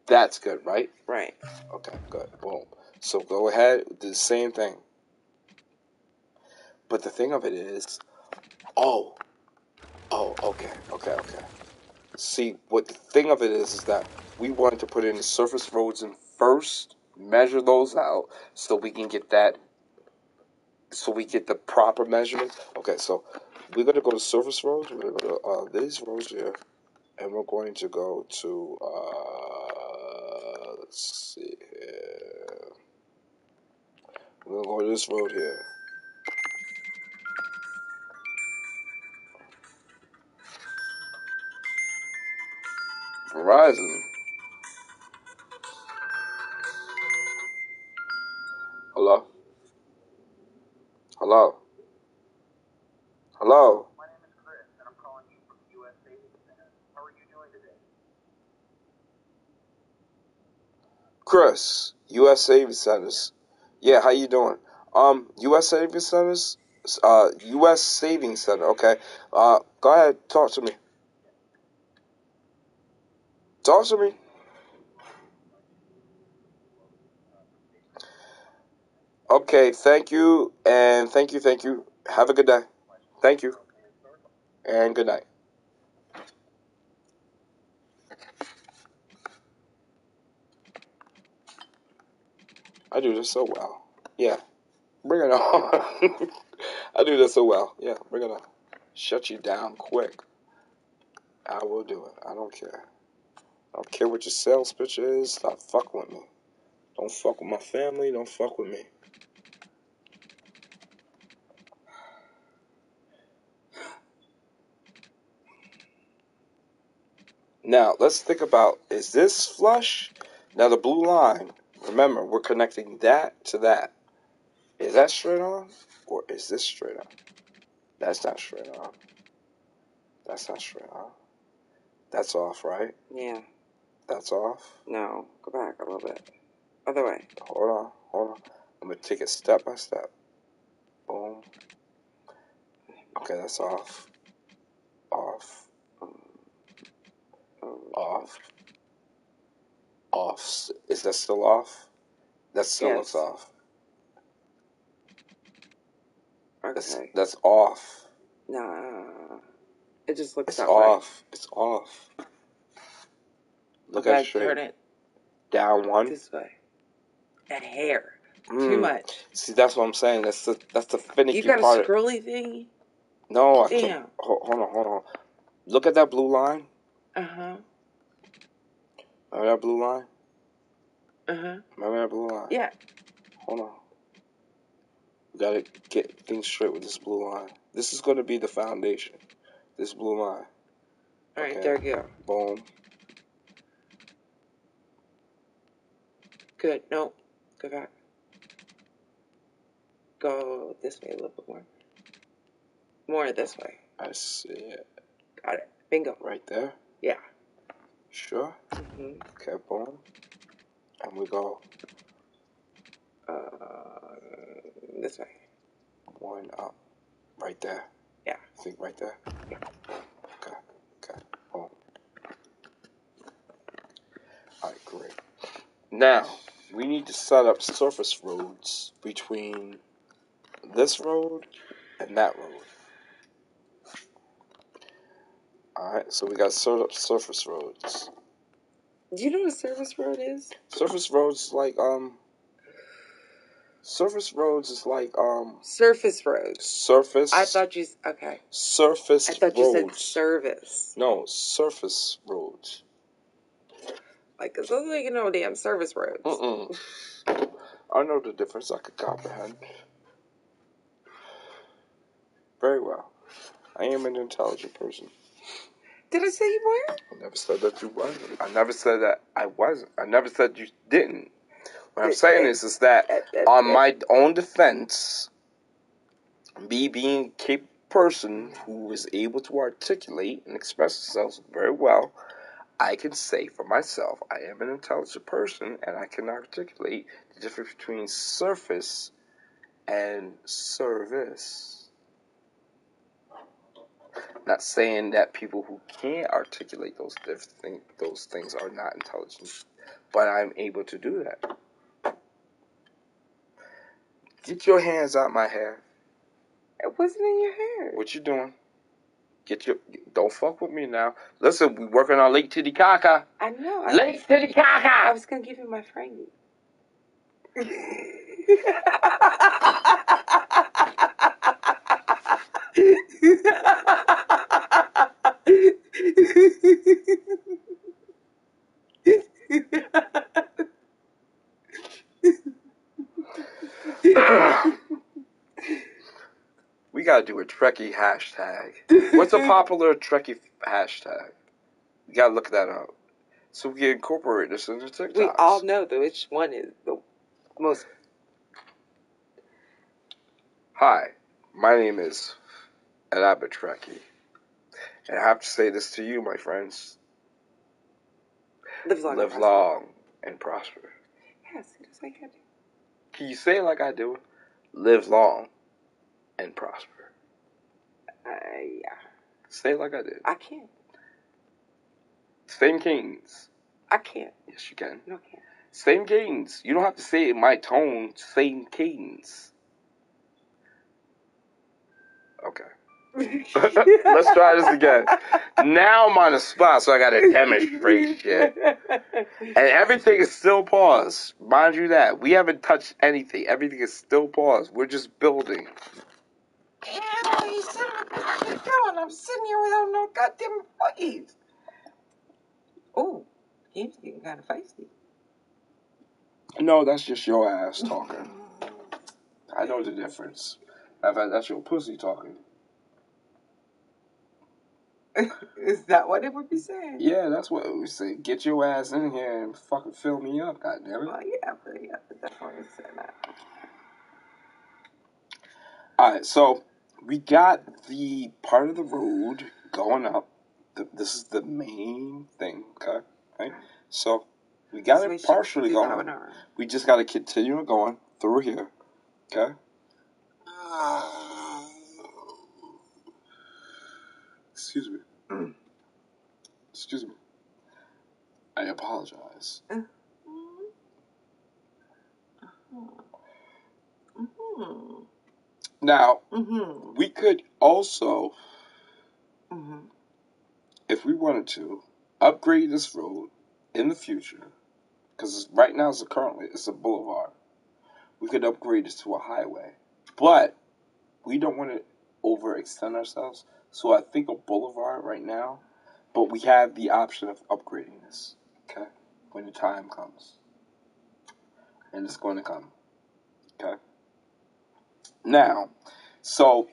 That's good, right? Right. Okay, good. Boom. So go ahead, do the same thing. But the thing of it is, okay. See, what the thing of it is that we wanted to put in the surface roads in first, measure those out, so we can get that, so we get the proper measurement. Okay, so we're going to go to surface roads. We're going to go to these roads here, and we're going to go to, let's see here. We're going to go to this road here. Verizon. Hello? Hello? Hello? My name is Chris, and I'm calling you from the U.S. Savings Center. How are you doing today? Chris, U.S. Savings Centers. Yeah, how you doing? U.S. Savings Centers? U.S. Savings Center, okay. Go ahead, talk to me. Talk to me. Okay, thank you, and thank you. Have a good day. Thank you, and good night. I do this so well. Yeah, bring it on. I do this so well. Yeah, bring it on. Shut you down quick. I will do it. I don't care. I don't care what your sales pitch is. Stop fucking with me. Don't fuck with my family. Don't fuck with me. Now, let's think about, is this flush? Now, the blue line, remember, we're connecting that to that. Is that straight on? Or is this straight on? That's not straight on. That's not straight on. That's off, right? Yeah. That's off. No. Go back a little bit. Other way. Hold on. I'm going to take it step by step. Boom. Okay, that's off. Off. Off. Off. Is that still off? That still Yes. looks off. Okay. That's off. Nah. It just looks It's that off. way. It's off. Look Okay, at it straight. turn it Down one. this way. A hair. Too much. See, that's what I'm saying. That's the finicky You got a part. scrolly thingy? No, I Damn. can't. Hold on. Look at that blue line. Uh-huh. Remember that blue line? Uh-huh. Remember that blue line? Yeah. Hold on. We gotta get things straight with this blue line. This is gonna be the foundation. This blue line. All right, Okay. there you go. Boom. Good. No. Go back. Go this way a little bit more. More this way. I see it. Got it. Bingo. Right there? Yeah. Sure? Mm-hmm. Okay, boom. And we go This way. one up. Right there. Yeah. Think right there? Yeah. Okay. Boom. Alright, great. Now, we need to set up surface roads between this road and that road. Alright, so we got surface roads. Do you know what a service road is? Surface roads like Surface roads is like Surface roads. surface. I thought you okay. Surface I thought roads. you said service. No, surface roads. Like, cause those ain't no damn service roads. I know the difference. I could comprehend very well. I am an intelligent person. Did I say you were? I never said that you wasn't. I never said that I wasn't. I never said you didn't. What I'm saying is that on my own defense, me being a capable person who is able to articulate and express themselves very well, I can say for myself, I am an intelligent person, and I can articulate the difference between surface and service. Not saying that people who can't articulate those things are not intelligent, but I'm able to do that. Get your hands out my hair. It wasn't in your hair. What you doing? Don't fuck with me now. Listen, we working on Lake Titicaca. I know. Lake Titicaca. I was gonna give you my Frankie. We gotta do a Trekkie hashtag. What's a popular Trekkie hashtag? We gotta look that up so we can incorporate this into TikToks. We all know which one is the most. Hi, my name is Elaba Trekkie, and I have to say this to you, my friends. Live Live long and prosper. Yes, just like I do. Can you say it like I do? Live long and prosper. Yeah. Say it like I did. I can't. Same cadence. I can't. Yes, you can. No, I can't. Same cadence. You don't have to say it in my tone. Same cadence. Okay. Let's try this again. Now I'm on the spot, so I gotta demonstrate shit. And everything is still paused. Mind you that. We haven't touched anything. Everything is still paused. We're just building. Yeah, you said what you doing? I'm sitting here without no goddamn employees. Oh, game's getting kind of feisty. No, that's just your ass talking. I know the difference. In fact, that's your pussy talking. Is that what it would be saying? Yeah, that's what we say. Get your ass in here and fucking fill me up, goddammit. Well, yeah, but definitely say that. Alright, so we got the part of the road going up. This is the main thing, okay? Right? So we got it partially going. We just got to continue going through here, okay? Excuse me. Excuse me. I apologize. Now, we could also, if we wanted to, upgrade this road in the future, because right now it's a boulevard. We could upgrade it to a highway, but we don't want to overextend ourselves. So I think a boulevard right now, but we have the option of upgrading this, okay, when the time comes. And it's going to come, okay? Now, so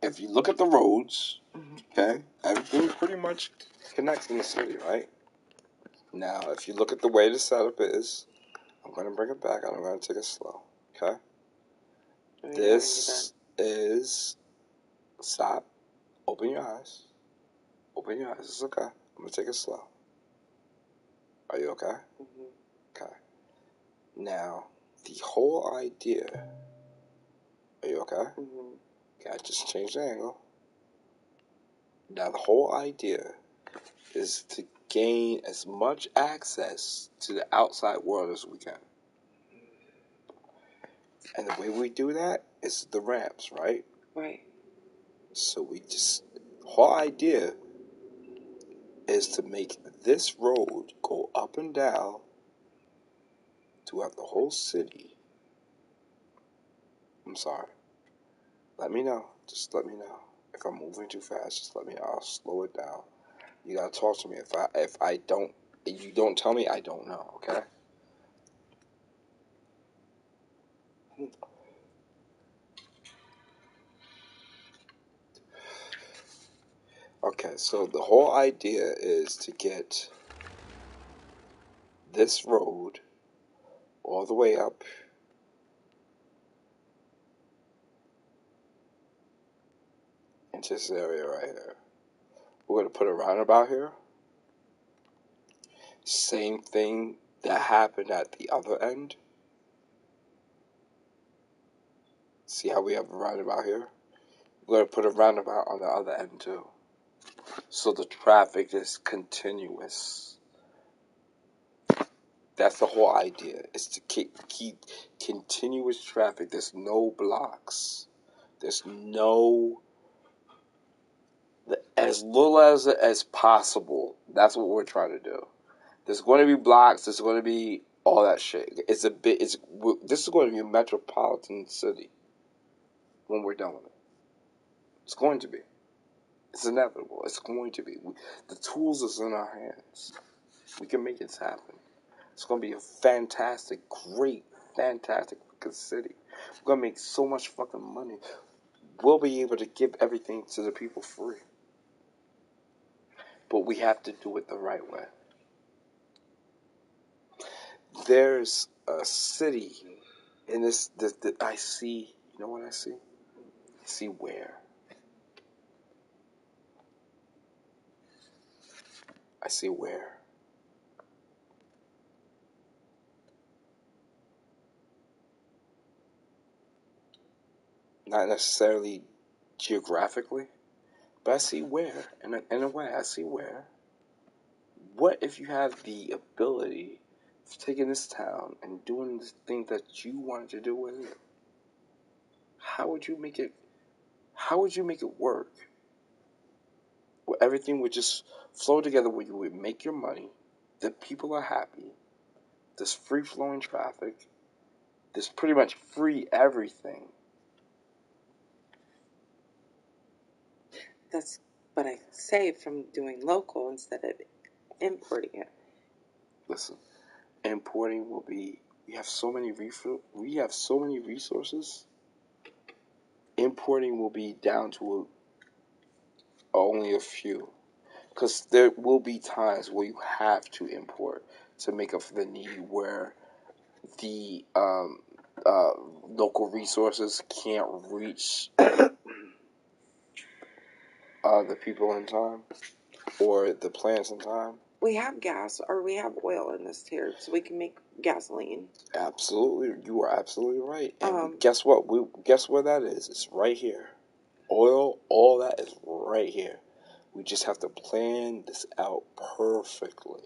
if you look at the roads, okay, everything pretty much connects in the city, right? Now, if you look at the way the setup is, I'm going to bring it back and I'm going to take it slow, okay? This is, stop, open your eyes. Open your eyes, it's okay. I'm going to take it slow. Are you okay? Okay. Now, the whole idea, are you okay? Okay, I just changed the angle. Now, the whole idea is to gain as much access to the outside world as we can. And the way we do that is the ramps, right? Right. So we just whole idea is to make this road go up and down to have the whole city. I'm sorry. Let me know. Just let me know. If I'm moving too fast, just let me know. I'll slow it down. You gotta talk to me. If you don't tell me, I don't know, okay? Okay, so the whole idea is to get this road all the way up into this area right here. We're gonna put a roundabout here. Same thing that happened at the other end. See how we have a roundabout here? We're gonna put a roundabout on the other end too. So the traffic is continuous. That's the whole idea, is to keep continuous traffic. There's no blocks. There's no, as little as possible. That's what we're trying to do. There's going to be blocks. There's going to be all that shit. This is going to be a metropolitan city when we're done with it. It's going to be. It's inevitable. It's going to be. The tools is in our hands. We can make it happen. It's going to be a fantastic, great, fantastic fucking city. We're going to make so much fucking money. We'll be able to give everything to the people free. But we have to do it the right way. There's a city in this that I see. You know what I see? I see where. I see where. Not necessarily geographically, but I see where. In a way, I see where. What if you have the ability of taking this town and doing the thing that you wanted to do with it? How would you make it? How would you make it work? Where everything would just flow together, where you would make your money, the people are happy, there's free flowing traffic, there's pretty much free everything. That's what I say from doing local instead of importing it. Listen, importing will be. We have so many resources. Importing will be down to only a few, because there will be times where you have to import to make up for the need where the local resources can't reach the people in time or the plants in time. We have gas or we have oil in this here, so we can make gasoline. Absolutely, you are absolutely right. And guess what? Guess where that is? It's right here. Oil, all that is right here. We just have to plan this out perfectly.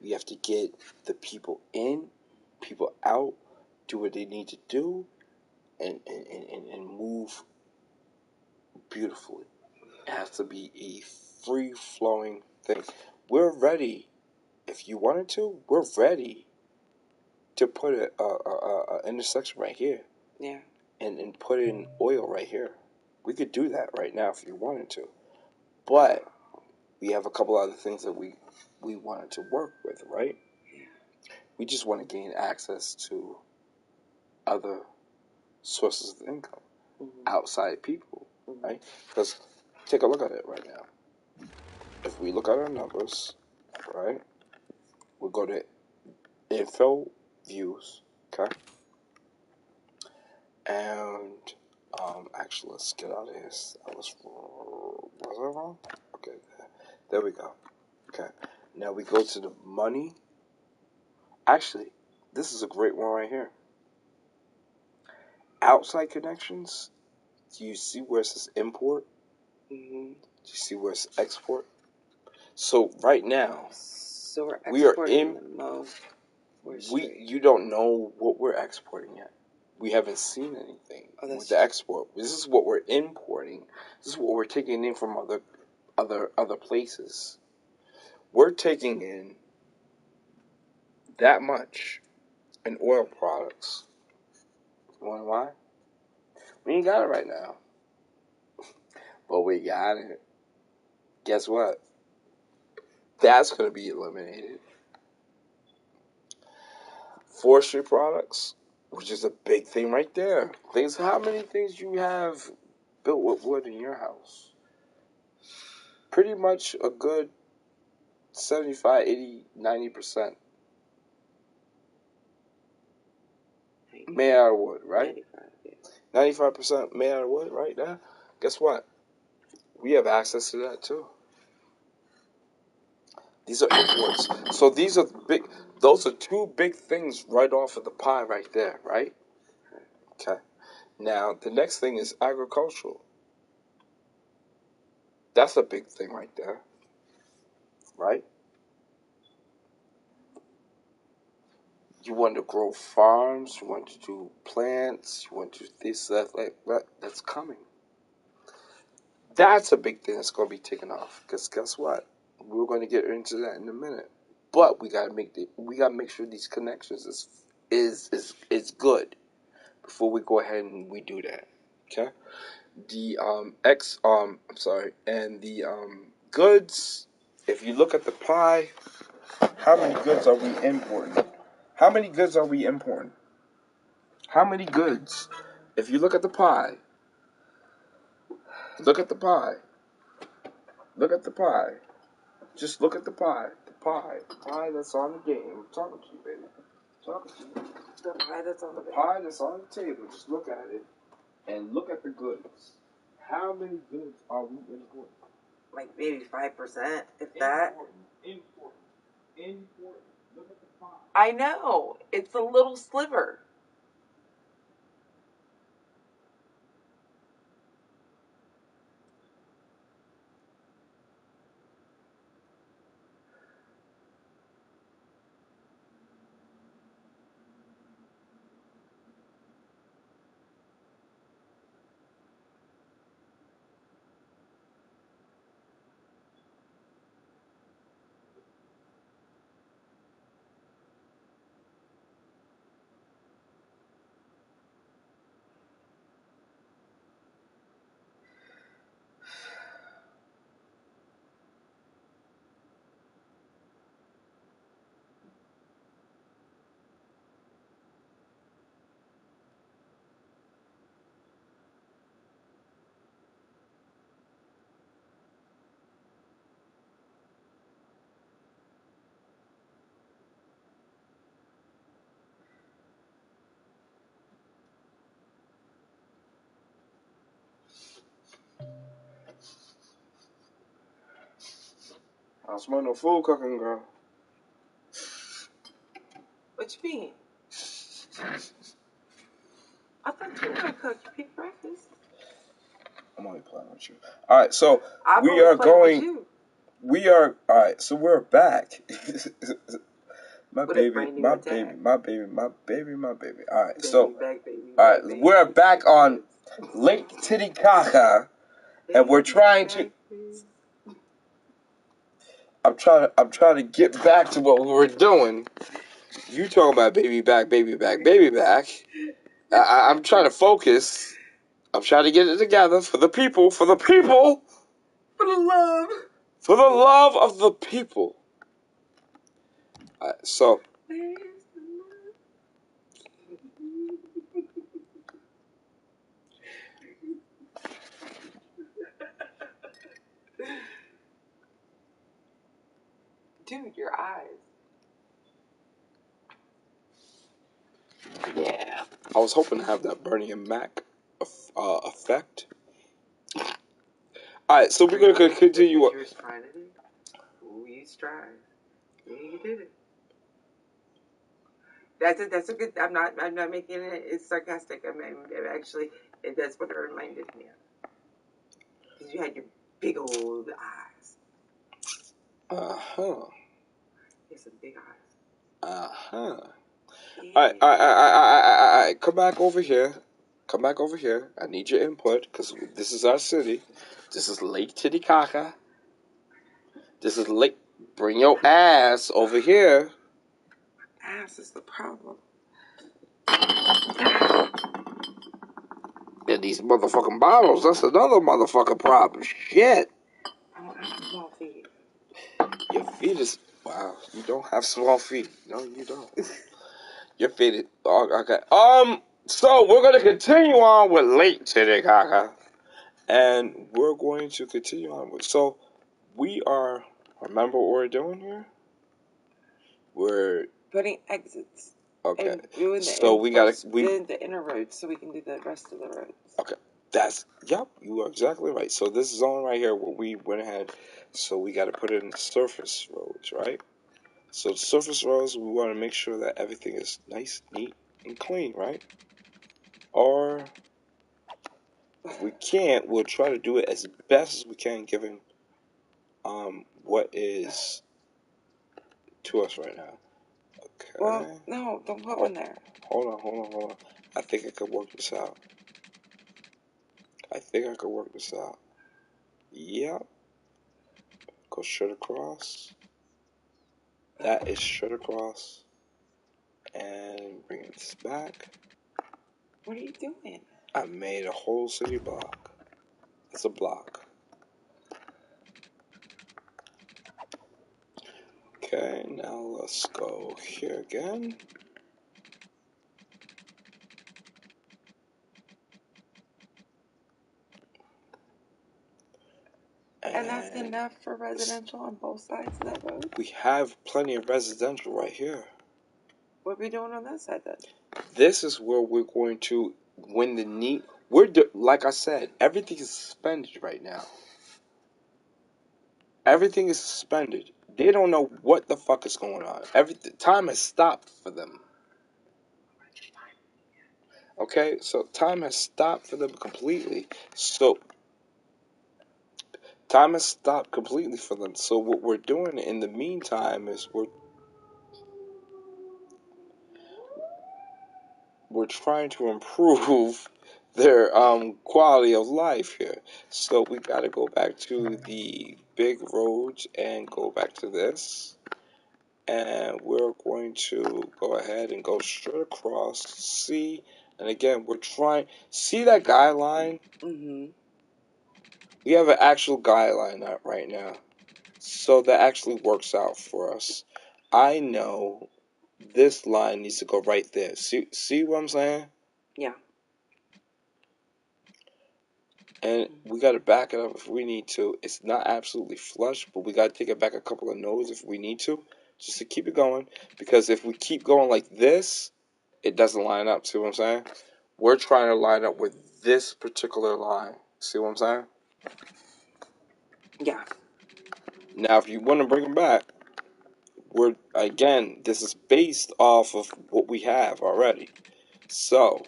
We have to get the people in, people out, do what they need to do, and move beautifully. It has to be a free-flowing thing. We're ready. If you wanted to, we're ready to put a intersection right here. Yeah. And put in oil right here. We could do that right now if you wanted to. But we have a couple other things that we wanted to work with, right? Yeah. We just want to gain access to other sources of income, outside people, right? Because take a look at it right now. If we look at our numbers, right, we'll go to info views, okay? And actually, let's get out of this. Was I wrong? Okay, there we go. Okay, now we go to the money. Actually, this is a great one right here. Outside connections. Do you see where it says import? Mm-hmm. Do you see where it's export? So right now, so we are in. You don't know what we're exporting yet. We haven't seen anything with the export. This is what we're importing. This is what we're taking in from other other places. We're taking in that much in oil products. You wanna know why? We ain't got it right now. But we got it. Guess what? That's gonna be eliminated. Forestry products, which is a big thing right there. Things. How many things you have built with wood in your house? Pretty much a good 75, 80, 90% made out of wood, right? 95% made out of wood right now. Guess what? We have access to that too. These are imports. So these are big. Those are two big things right off of the pie right there, right? Okay. Now the next thing is agricultural. That's a big thing right there, right? You want to grow farms. You want to do plants. You want to do this, that, like that. That's coming. That's a big thing that's going to be taken off. Because guess what? We're going to get into that in a minute. But we gotta make sure these connections is good before we go ahead and we do that. Okay. The and the goods. If you look at the pie, how many goods are we importing? How many goods are we importing? How many goods? If you look at the pie, look at the pie. Look at the pie. Just look at the pie. The pie that's on the game. I'm talking to you, baby. I'm talking to you. The pie that's on the pie that's on the table. Just look at it and look at the goods. How many goods are we importing? Like maybe 5%, if that. Important. Look at the pie. I know. It's a little sliver. I don't smell no food cooking, girl. What you mean? I thought you were gonna cook. You picked breakfast. I'm only playing with you. All right, so I'm we only are playing going. with you. We are all right. So we're back. My With a baby, brand new my attack. baby, my baby, my baby, my baby. All right, Baby, so baby, all right, baby, we're baby, back baby, on Lake Titicaca, and we're trying to. I'm trying to get back to what we were doing. You talking about baby back, baby back, baby back. I'm trying to focus. I'm trying to get it together for the people, for the people, For the love. for the love of the people. So, Where's the love? Dude, your eyes. yeah, I was hoping to have that Bernie and Mac effect. All right, so we're gonna continue. You were trying to do. Ooh, you tried. Yeah, you did it. That's a good. I'm not making it. It's sarcastic. Actually, that's what it reminded me of. Because you had your big old eyes. Uh-huh. You have some big eyes. Uh-huh. Yeah. All right. Come back over here. Come back over here. I need your input because this is our city. This is Lake Titicaca. This is late. Bring your ass over here. Ass is the problem. And these motherfucking bottles, that's another motherfucking problem. Shit. I don't have small feet. Your feet is... Wow, you don't have small feet. No, you don't. Your feet is... Oh, okay. So we're going to continue on with late today, Kaka. And we're going to continue on with... So, we are... Remember what we're doing here? We're... Putting exits. Okay. And doing the So we got to... then the inner roads so we can do the rest of the roads. Okay. Yep, you are exactly right. So this zone right here where we went ahead, so we got to put it in surface roads, right? So the surface roads, we want to make sure that everything is nice, neat, and clean, right? Or if we can't, we'll try to do it as best as we can given what is to us right now. Okay. Well, no, don't put one there. Hold on. I think I could work this out. Yep. Go straight across. That is straight across. And bring this back. What are you doing? I made a whole city block. It's a block. Okay, now let's go here again. And that's enough for residential on both sides of that road? We have plenty of residential right here. What are we doing on that side then? This is where we're going to win the need. Like I said, everything is suspended right now. Everything is suspended. They don't know what the fuck is going on. Time has stopped for them. Okay, so time has stopped for them completely. So time has stopped completely for them. So what we're doing in the meantime is we're trying to improve their quality of life here. So we got to go back to the big roads and go back to this. And we're going to go ahead and go straight across. See, and again, we're trying. See that guideline? Mm-hmm. We have an actual guideline out right now. So that actually works out for us. I know this line needs to go right there. See what I'm saying? Yeah. And we got to back it up if we need to. It's not absolutely flush, but we got to take it back a couple of nodes if we need to, just to keep it going. Because if we keep going like this, it doesn't line up. See what I'm saying? We're trying to line up with this particular line. See what I'm saying? Yeah. Now, if you want to bring them back, this is based off of what we have already. So,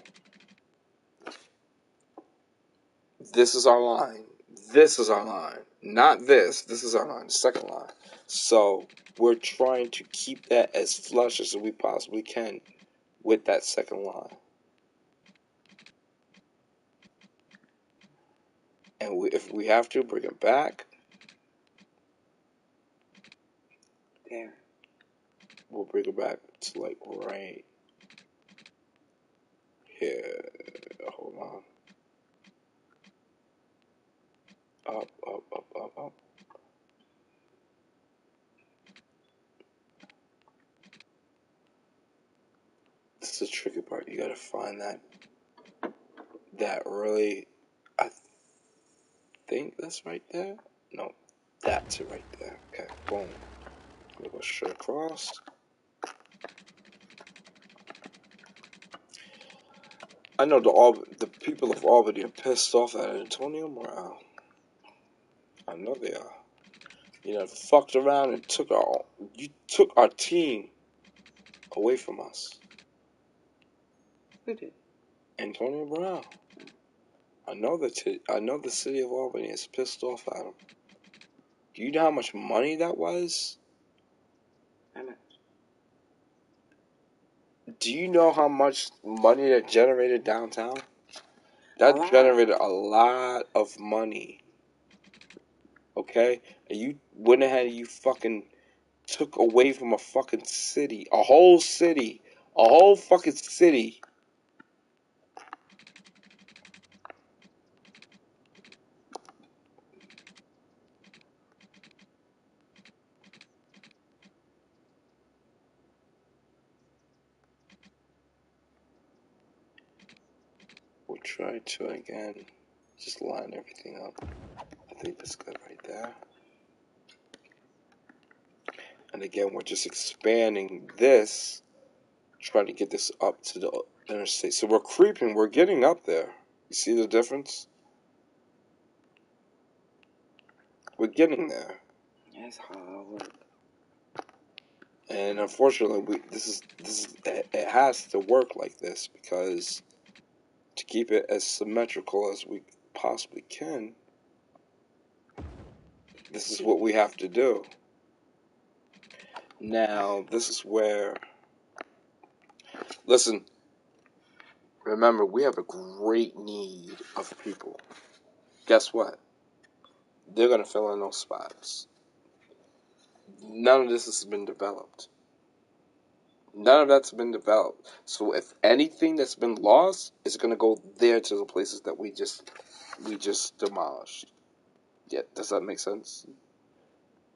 this is our line. This is our line. Not this. This is our line. Second line. So, we're trying to keep that as flush as we possibly can with that second line. And if we have to, bring it back. There. We'll bring it back to like right here. Hold on. Up. This is the tricky part. You gotta find that really. I think that's right there. No, that's it right there. Okay, boom. We'll go straight across. I know the people of Albany are pissed off at Antonio Morale. I know they are. You know, fucked around and took our team away from us. Who did? Antonio Brown. I know the city of Albany is pissed off at him. Do you know how much money that was? How much? Do you know how much money that generated downtown? That generated a lot of money. okay? And you went ahead and you fucking took away from a fucking city, a whole fucking city. We'll try to again just line everything up. I think that's good right there. And again, we're just expanding this, trying to get this up to the interstate. So we're creeping, we're getting up there. You see the difference? We're getting there. It's hard. And unfortunately, it has to work like this because to keep it as symmetrical as we possibly can, this is what we have to do. Now, this is where, listen, remember, we have a great need of people. Guess what? They're going to fill in those spots. None of this has been developed. None of that's been developed. So if anything that's been lost is going to go there to the places that we just demolished. Yeah, does that make sense?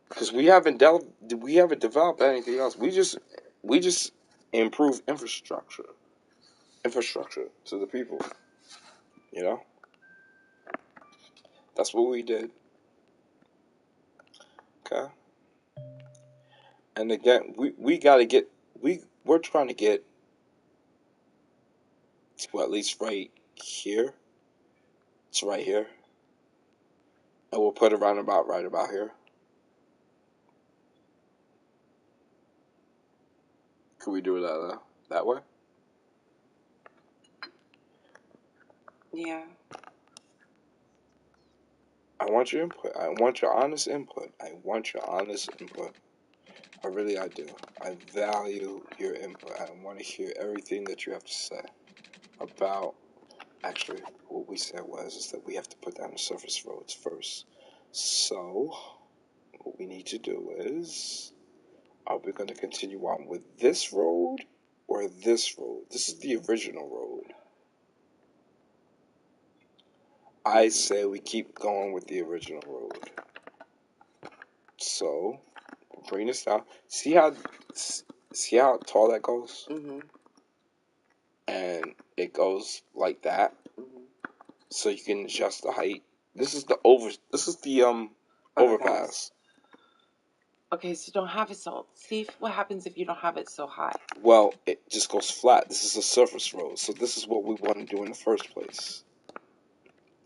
Because we haven't developed anything else. We just improve infrastructure to the people. You know, that's what we did. Okay. And again, we gotta get we're trying to get to at least right here. It's right here, and we'll put it right about here. Could we do it that way? Yeah. I want your input. I want your honest input. I I do. I value your input. I want to hear everything that you have to say about. Actually, what we said is that we have to put down the surface roads first. So, what we need to do is, are we going to continue on with this road or this road? This is the original road. I say we keep going with the original road. So, bring this down. See how tall that goes? Mm-hmm. And it goes like that. Mm-hmm. So you can adjust the height. This is the overpass. Okay, so don't have it so. See what happens if you don't have it so high. Well, it just goes flat. This is a surface road. So this is what we want to do in the first place.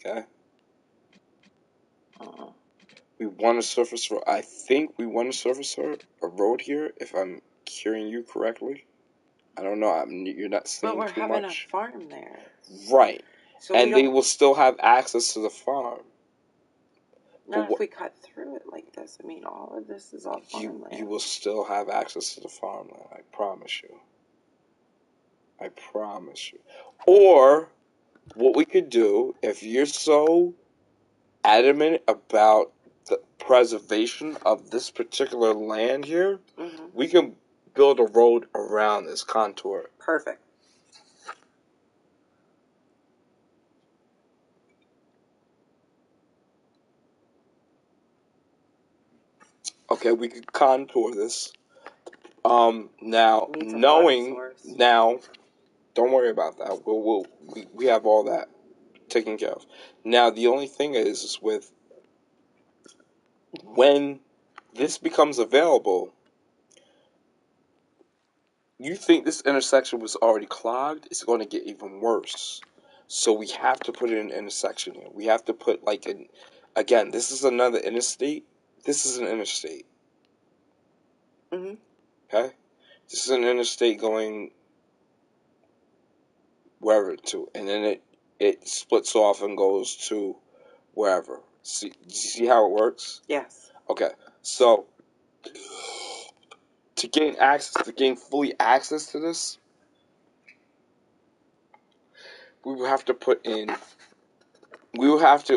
Okay? Uh-uh. We want a surface road. I think we want to surface a road here, if I'm hearing you correctly. I don't know. You're not saying too much. But we're having a farm there. Right. So and they will still have access to the farm. Not if we cut through it like this. I mean, all of this is all farmland. You will still have access to the farmland. I promise you. I promise you. Or what we could do, if you're so adamant about the preservation of this particular land here, Mm-hmm. we can build a road around this contour. Perfect. Okay, we could contour this. Now knowing now, don't worry about that. We have all that taken care of. Now the only thing is with when this becomes available, you think this intersection was already clogged, it's going to get even worse. So we have to put in an intersection here. We have to put again, this is another interstate. This is an interstate. Mm-hmm. Okay? This is an interstate going wherever to. And then it splits off and goes to wherever. See how it works? Yes. Okay. So to gain fully access to this,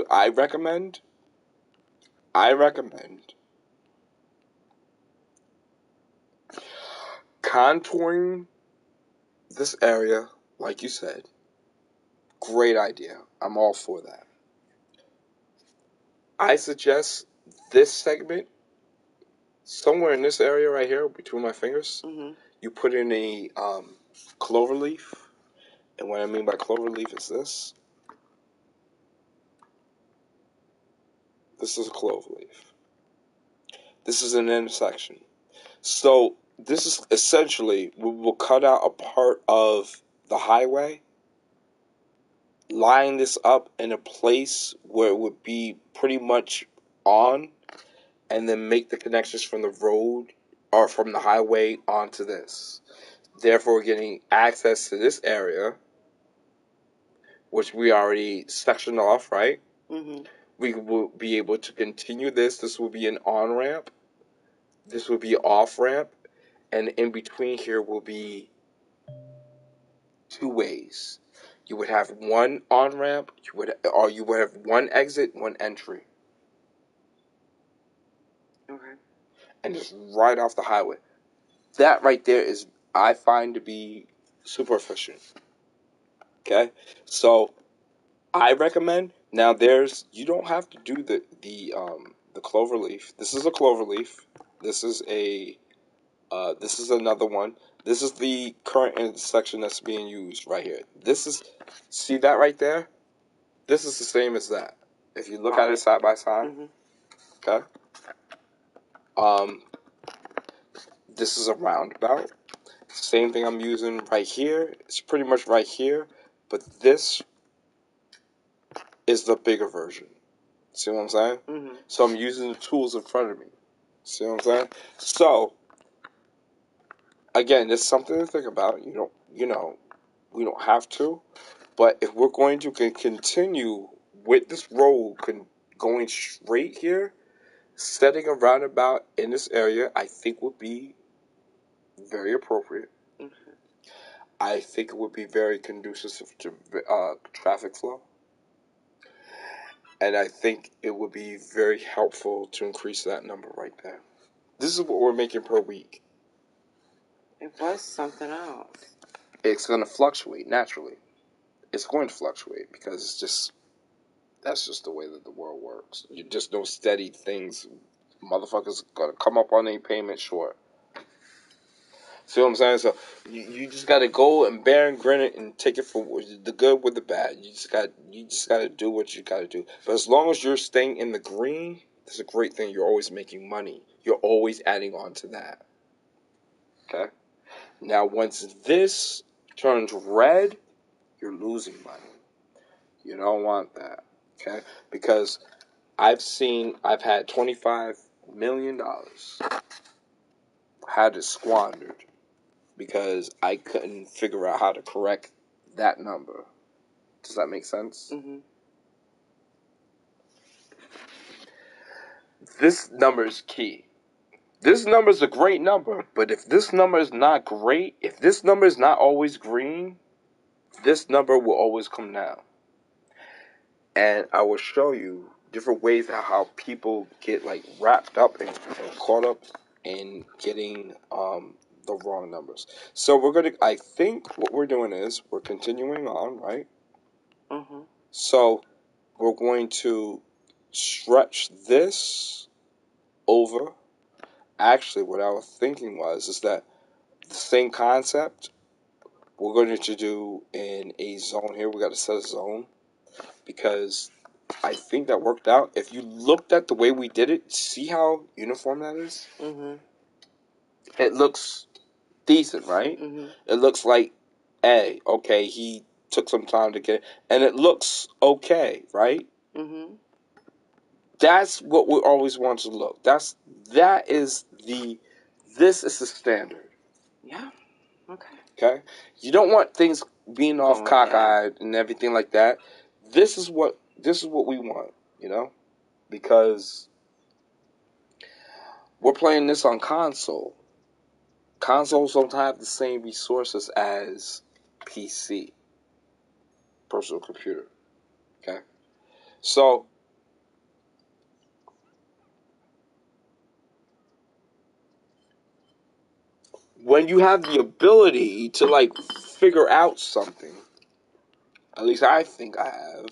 I recommend I recommend contouring this area, like you said. Great idea. I'm all for that. I suggest this segment, somewhere in this area right here, between my fingers, you put in a clover leaf. And what I mean by clover leaf is this. This is a clover leaf. This is an intersection. So this is essentially, we will cut out a part of the highway, line this up in a place where it would be pretty much on, and then make the connections from the road or from the highway onto this. Therefore, getting access to this area, which we already sectioned off, right? We will be able to continue this. This will be an on-ramp. This will be an off-ramp. And in between here will be two ways. You would have one on-ramp, you would have one exit, one entry. Okay. And just right off the highway. That right there is, I find, to be super efficient. Okay? So I recommend, now you don't have to do the clover leaf. This is a clover leaf. This is another one. This is the current intersection that's being used right here. See that right there? This is the same as that. If you look at it side by side, okay? This is a roundabout. Same thing I'm using right here. It's pretty much right here, but this is the bigger version. See what I'm saying? So I'm using the tools in front of me. See what I'm saying? So, again, it's something to think about. We don't have to. But if we're going to continue with this road going straight here, setting a roundabout in this area, I think would be very appropriate. I think it would be very conducive to traffic flow. And I think it would be very helpful to increase that number right there. This is what we're making per week. It was something else. It's going to fluctuate naturally. It's going to fluctuate because that's just the way that the world works. You just don't steady things. Motherfuckers going to come up on a payment short. See what I'm saying? So you just got to go and bear and grin it and take it for the good with the bad. You just got to do what you got to do. But as long as you're staying in the green, that's a great thing. You're always making money. You're always adding on to that. Okay? Now, once this turns red, you're losing money. You don't want that. Okay? Because I've had $25 million had it squandered because I couldn't figure out how to correct that number. Does that make sense? This number is key. This number is a great number, but if this number is not great, if this number is not always green, this number will always come down. And I will show you different ways how people get wrapped up and caught up in getting the wrong numbers. So I think what we're doing is we're continuing on, right? So we're going to stretch this over. Actually, what I was thinking is that the same concept we're going to do in a zone here. We got to set a zone because I think that worked out. If you looked at the way we did it, see how uniform that is? It looks decent, right? It looks like, hey, okay, he took some time to get it. And it looks okay, right? That's what we always want to look. This is the standard. Yeah. Okay. Okay? You don't want things being off cockeyed and everything like that. This is what we want, because we're playing this on console. Consoles don't have the same resources as PC, personal computer. Okay? So when you have the ability to like figure out something, at least I think I have,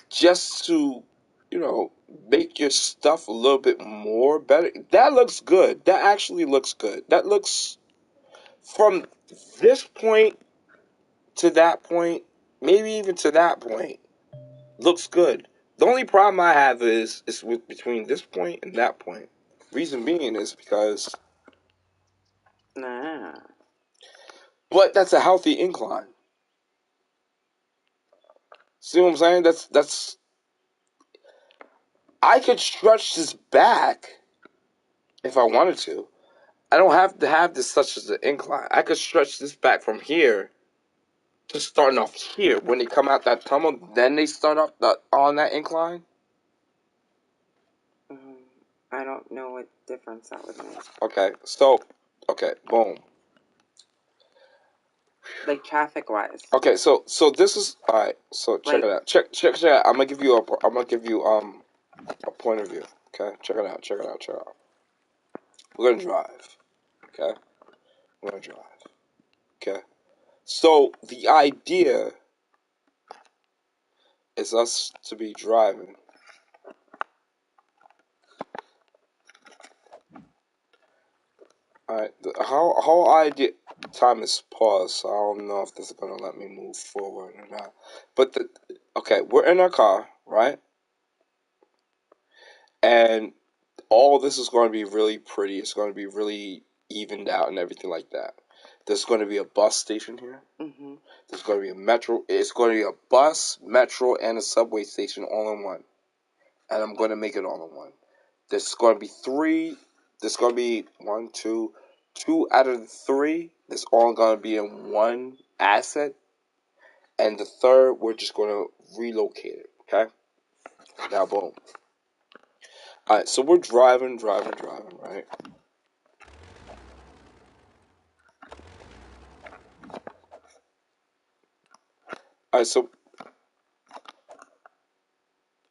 just to, you know, make your stuff a little bit more better. That looks good. That actually looks good. That looks from this point to that point, maybe even to that point, looks good. The only problem I have is with between this point and that point. Reason being is because, Nah. but that's a healthy incline. See what I'm saying? That's. I could stretch this back if I wanted to. I don't have to have this such as an incline. I could stretch this back from here to starting off here. When they come out that tunnel, then they start up on that incline. I don't know what difference that would make. Okay, so, boom. Like traffic wise. Okay, so this is all right. So check Like, it out. Check it out. I'm gonna give you a point of view. Okay, check it out. Check it out. Check it out. We're gonna drive. Okay, we're gonna drive. Okay. So the idea is us to be driving. All right. The whole idea. Time is paused, so I don't know if this is gonna let me move forward or not. But okay, we're in our car, right? And all this is going to be really pretty. It's going to be really evened out and everything like that. There's going to be a bus station here. mm-hmm. There's going to be a metro. It's going to be a bus, metro, and a subway station all in one. And I'm going to make it all in one. There's going to be three. There's going to be two out of the three. That's all going to be in one asset. And the third, we're just going to relocate it. Okay? Now, boom. All right, so we're driving, right? All right, so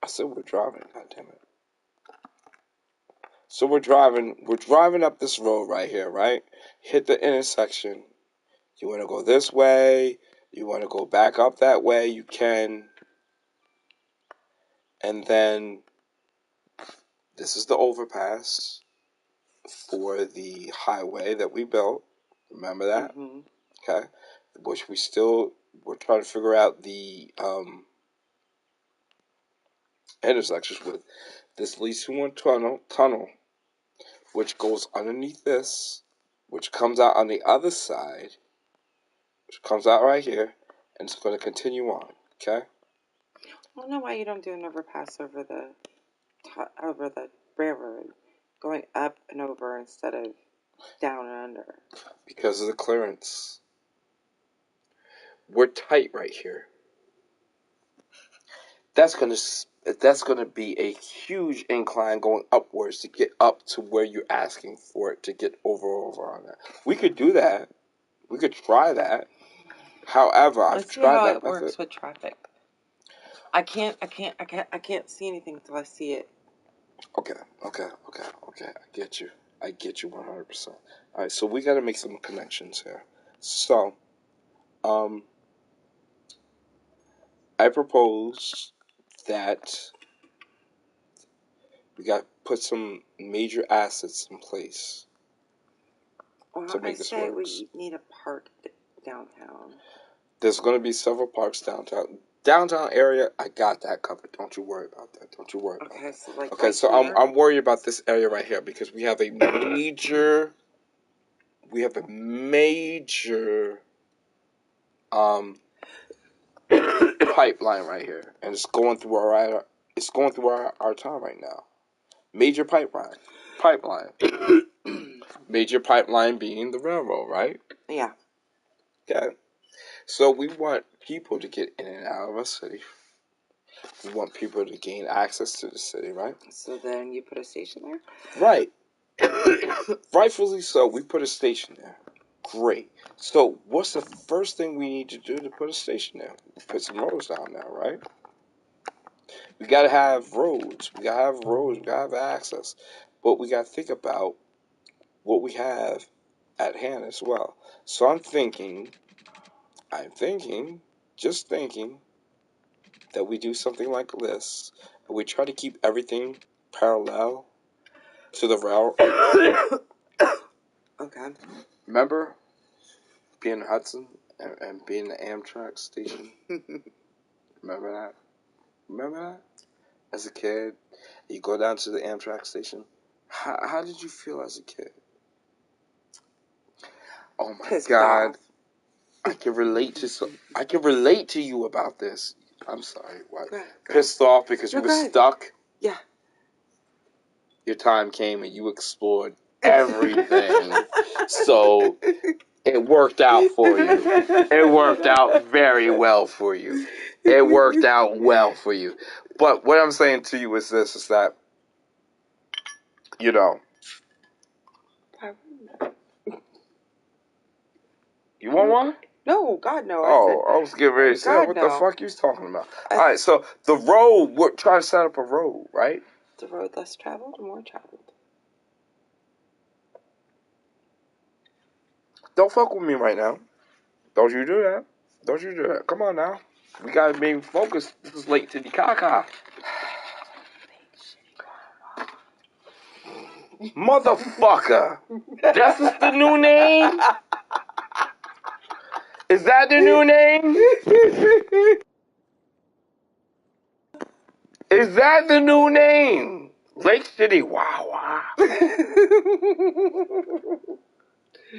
I said we're driving. God damn it. So we're driving up this road right here, right? Hit the intersection. You want to go this way. You want to go back up that way. You can. And then this is the overpass for the highway that we built. Remember that? Mm-hmm. Okay. Which we're trying to figure out the intersections with. This leads to one tunnel, which goes underneath this, which comes out on the other side, which comes out right here, and it's going to continue on. Okay. I don't know why you don't do an overpass over the railroad, going up and over instead of down and under. Because of the clearance. We're tight right here. That's gonna be a huge incline going upwards to get up to where you're asking for it to get over on that. We could do that. We could try that. However, I've Let's see tried how that it method. works with traffic. I can't see anything until I see it. Okay. I get you 100%. All right, so we got to make some connections here. So, I propose that we got to put some major assets in place Well, to I make this say work. we need a park downtown. There's going to be several parks downtown. Downtown area, I got that covered. Don't you worry about that. Don't you worry about that. So like Okay, right so here. I'm worried about this area right here because we have a major pipeline right here, and it's going through our town right now. Major pipeline. Major pipeline being the railroad, right? Yeah. Okay. So we want people to get in and out of our city. We want people to gain access to the city, right? So then you put a station there? Right. Rightfully so. We put a station there. Great. So what's the first thing we need to do to put a station there? Put some roads down there, right? We gotta have roads. We gotta have access. But we gotta think about what we have at hand as well. So I'm thinking, just thinking that we do something like this, and we try to keep everything parallel to the rail. Okay. Remember being in Hudson and being in the Amtrak station? Remember that? Remember that? As a kid, you go down to the Amtrak station. How did you feel as a kid? Oh my Pissed God. off. I can relate to you about this. I'm sorry. What? Go ahead. Pissed off because you were stuck? Yeah. Your time came and you explored everything. So it worked out for you. It worked out very well for you. It worked out well for you. But what I'm saying to you is this, is that, you know, you want one? No, God, no. I was getting ready to say, God, what no. the fuck you talking about? Alright, so the road, we're trying to set up a road, right? The road less traveled or more traveled? Don't fuck with me right now. Don't you do that. Don't you do that. Come on now. We gotta be focused. This is late to the caca. Motherfucker. That's the new name? Is that the new name? Is that the new name? Lake City Wawa.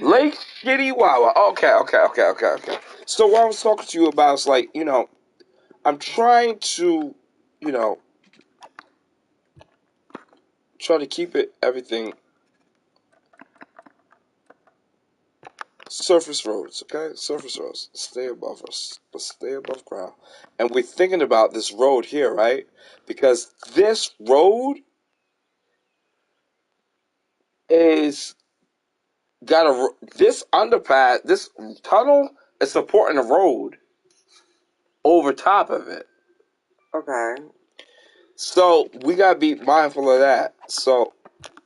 Lake City Wawa. Okay. So what I was talking to you about is like, you know, I'm trying to, you know, try to keep everything surface roads, okay? Surface roads. Stay above us. But stay above ground. And we're thinking about this road here, right? Because this road is this underpass, this tunnel is supporting the road over top of it. Okay. So we gotta be mindful of that. So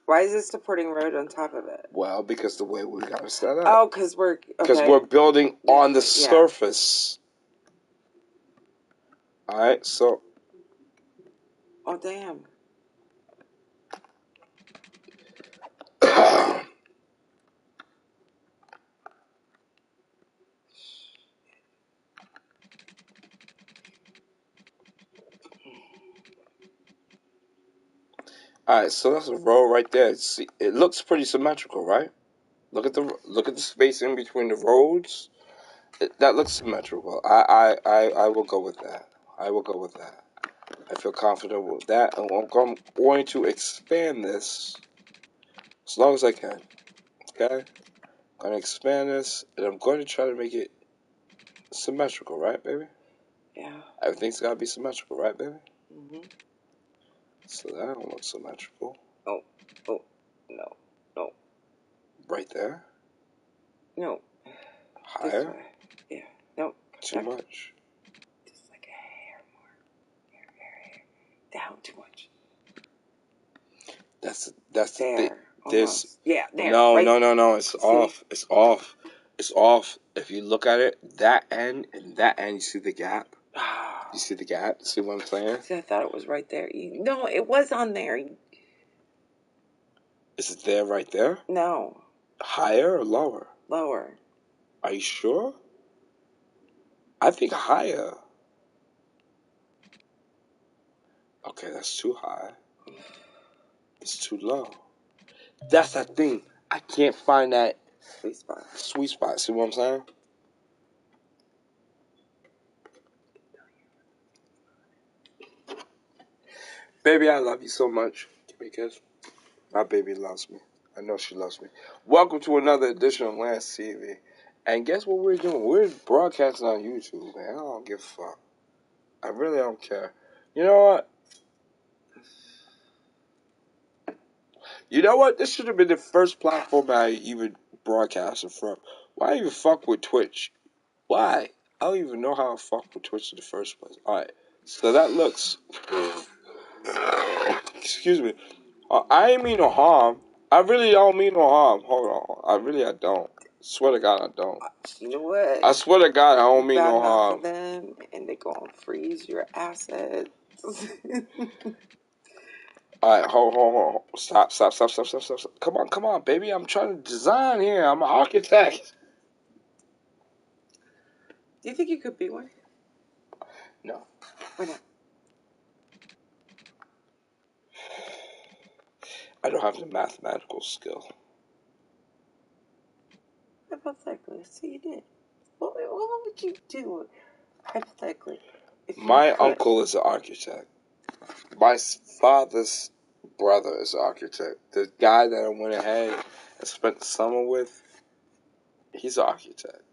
why is it supporting road on top of it? Well, because the way we got it set up. Oh, because we're building on the surface. All right, so. Oh damn. All right, so that's a road right there. See, it looks pretty symmetrical, right? Look at the space in between the roads. That looks symmetrical. I will go with that. I will go with that. I feel confident with that, and I'm going to expand this as long as I can. Okay, I'm going to expand this, and I'm going to try to make it symmetrical, right, baby? Yeah. Everything's got to be symmetrical, right, baby? Mhm. So that don't look symmetrical. Oh, no. Right there. No. Higher. This way. Yeah. No. Too much. Just like a hair more. Hair. Down too much. That's there. This. Yeah. There. No. Right. It's off. It's off. It's off. If you look at it, that end and that end, you see the gap. You see the gap? See what I'm saying? See, I thought it was right there. No, it was on there. Is it there right there? No. Higher or lower? Lower. Are you sure? I think higher. Okay, that's too high. It's too low. That's that thing. I can't find that sweet spot. See what I'm saying? Baby, I love you so much. Give me a kiss. My baby loves me. I know she loves me. Welcome to another edition of Lance TV. And guess what we're doing? We're broadcasting on YouTube, man. I don't give a fuck. I really don't care. You know what? This should have been the first platform I even broadcasted from. Why even fuck with Twitch? Why? I don't even know how I fuck with Twitch in the first place. Alright. So that looks... Excuse me. I ain't mean no harm. I really don't mean no harm. Hold on. I don't. Swear to God, I don't. You know what? I swear to God, I don't mean Bad no mouthing harm. them, and they gonna freeze your assets. Alright, hold. Stop. Come on, baby. I'm trying to design here. I'm an architect. Do you think you could be one? No. Why not? I don't have the mathematical skill. Hypothetically, see you did. What would you do, hypothetically, if you My could? uncle is an architect. My father's brother is an architect. The guy that I went ahead and spent the summer with, he's an architect.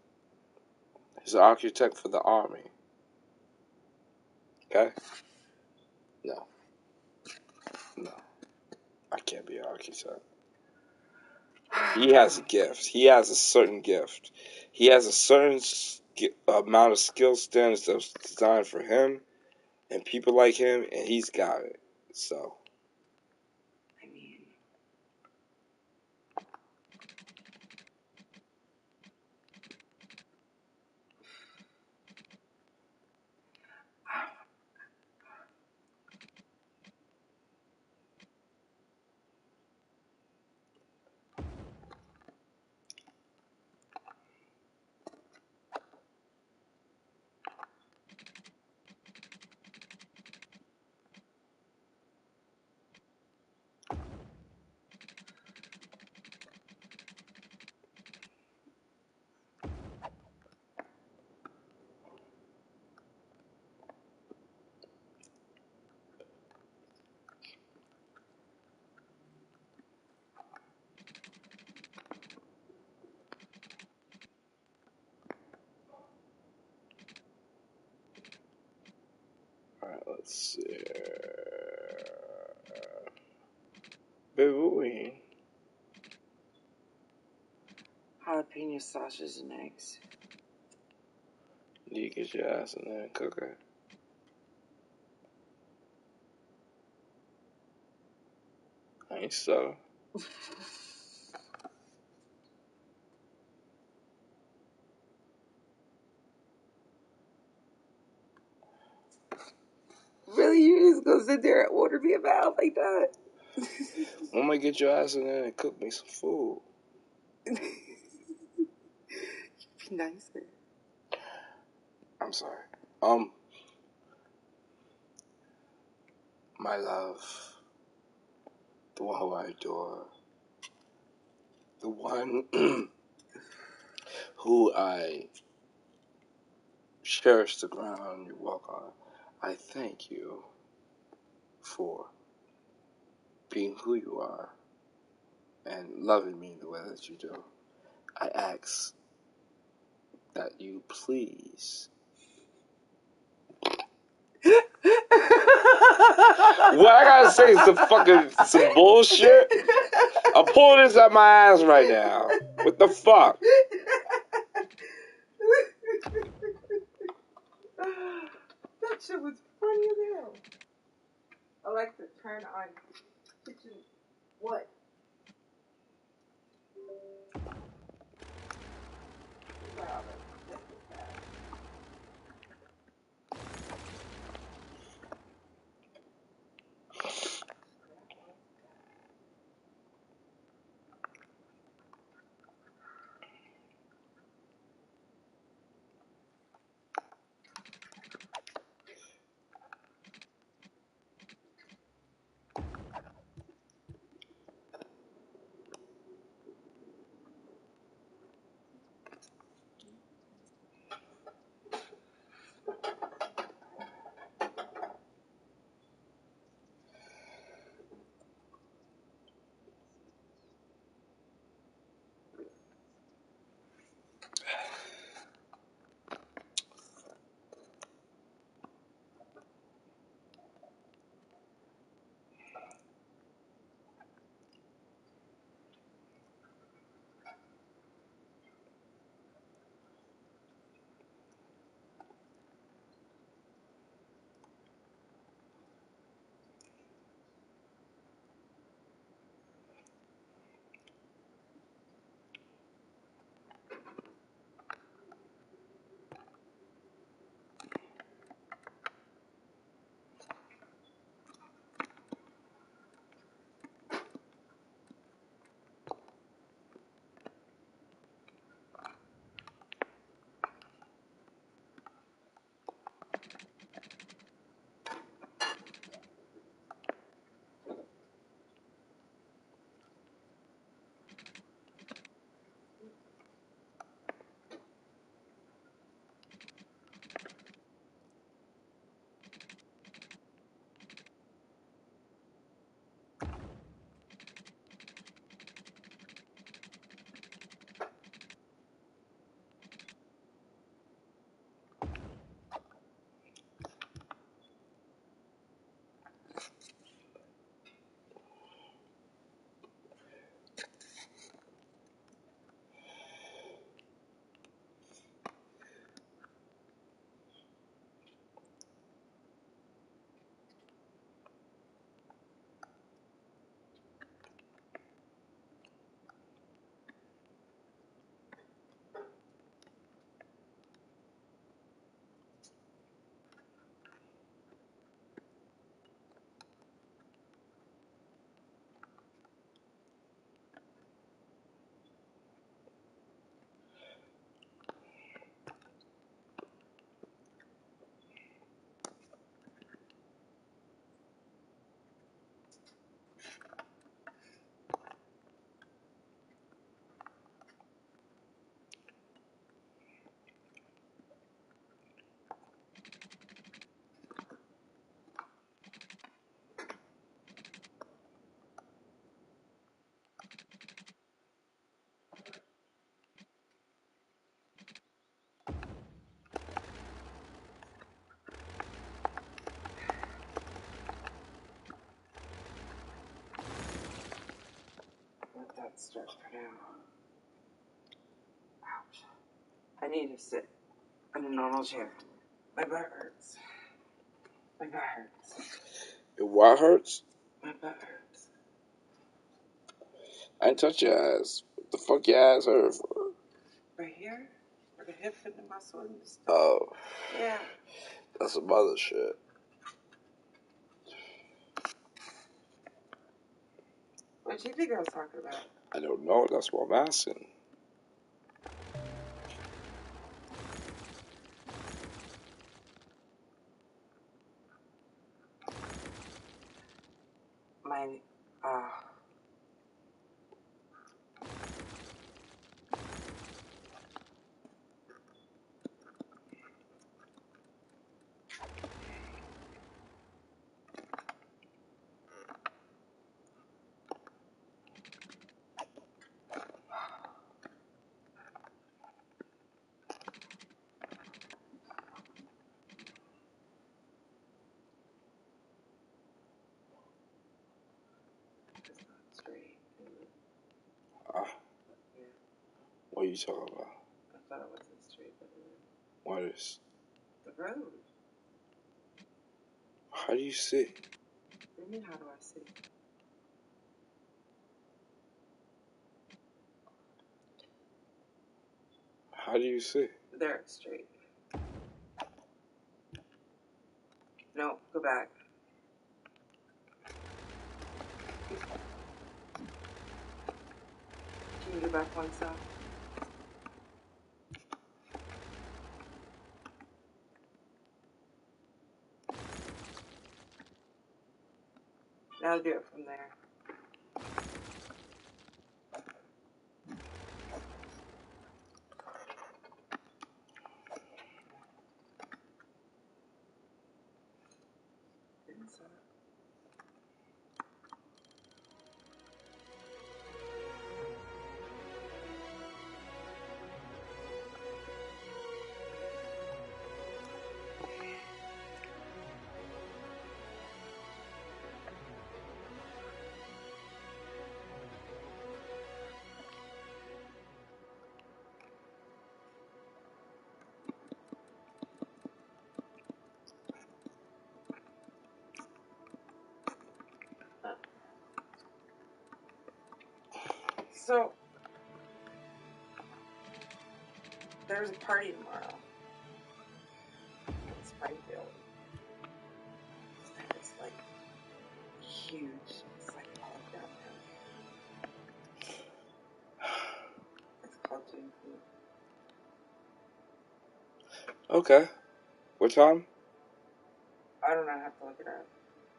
He's an architect for the army. Okay? No. I can't be an architect. He has a gift. He has a certain gift. He has a certain amount of skill standards that's designed for him and people like him, and he's got it. So. I mean, Alright, let's see. Baby, what we eating? jalapeno sausages and eggs. You get your ass in there and cook it. I ain't so. Really, you just gonna sit there and order me a mouth like that? I'm gonna get your ass in there and cook me some food. Be nicer. I'm sorry. My love, the one who I adore, the one who I cherish the ground you walk on, I thank you for being who you are and loving me the way that you do. I ask that you please. What I gotta say is some bullshit. I'm pulling this out my ass right now. What the fuck? That shit was funny as hell. Alexa, turn on kitchen. What? Wow, that's so bad. stretch for now. Ouch. I need to sit in a normal chair. My butt hurts. My butt hurts. Your what hurts? My butt hurts. I ain't touch your ass. What the fuck your ass hurt for? Right here? Where the hip and the muscle and the stuff. Oh. Yeah. That's some other shit. What do you think I was talking about? I don't know. That's what I'm asking. My, it's not straight. Ah, Yeah. what are you talking about? I thought it wasn't straight, but it is. What is? The road. How do you see? What do you mean, how do I see? How do you see? There, it's straight. No, go back. Can you go back one step? Now do it from there. Inside. So, there's a party tomorrow in Springfield. It's like huge. It's like all downtown. It's called Juneteenth. Okay. What time? I don't know. I have to look it up.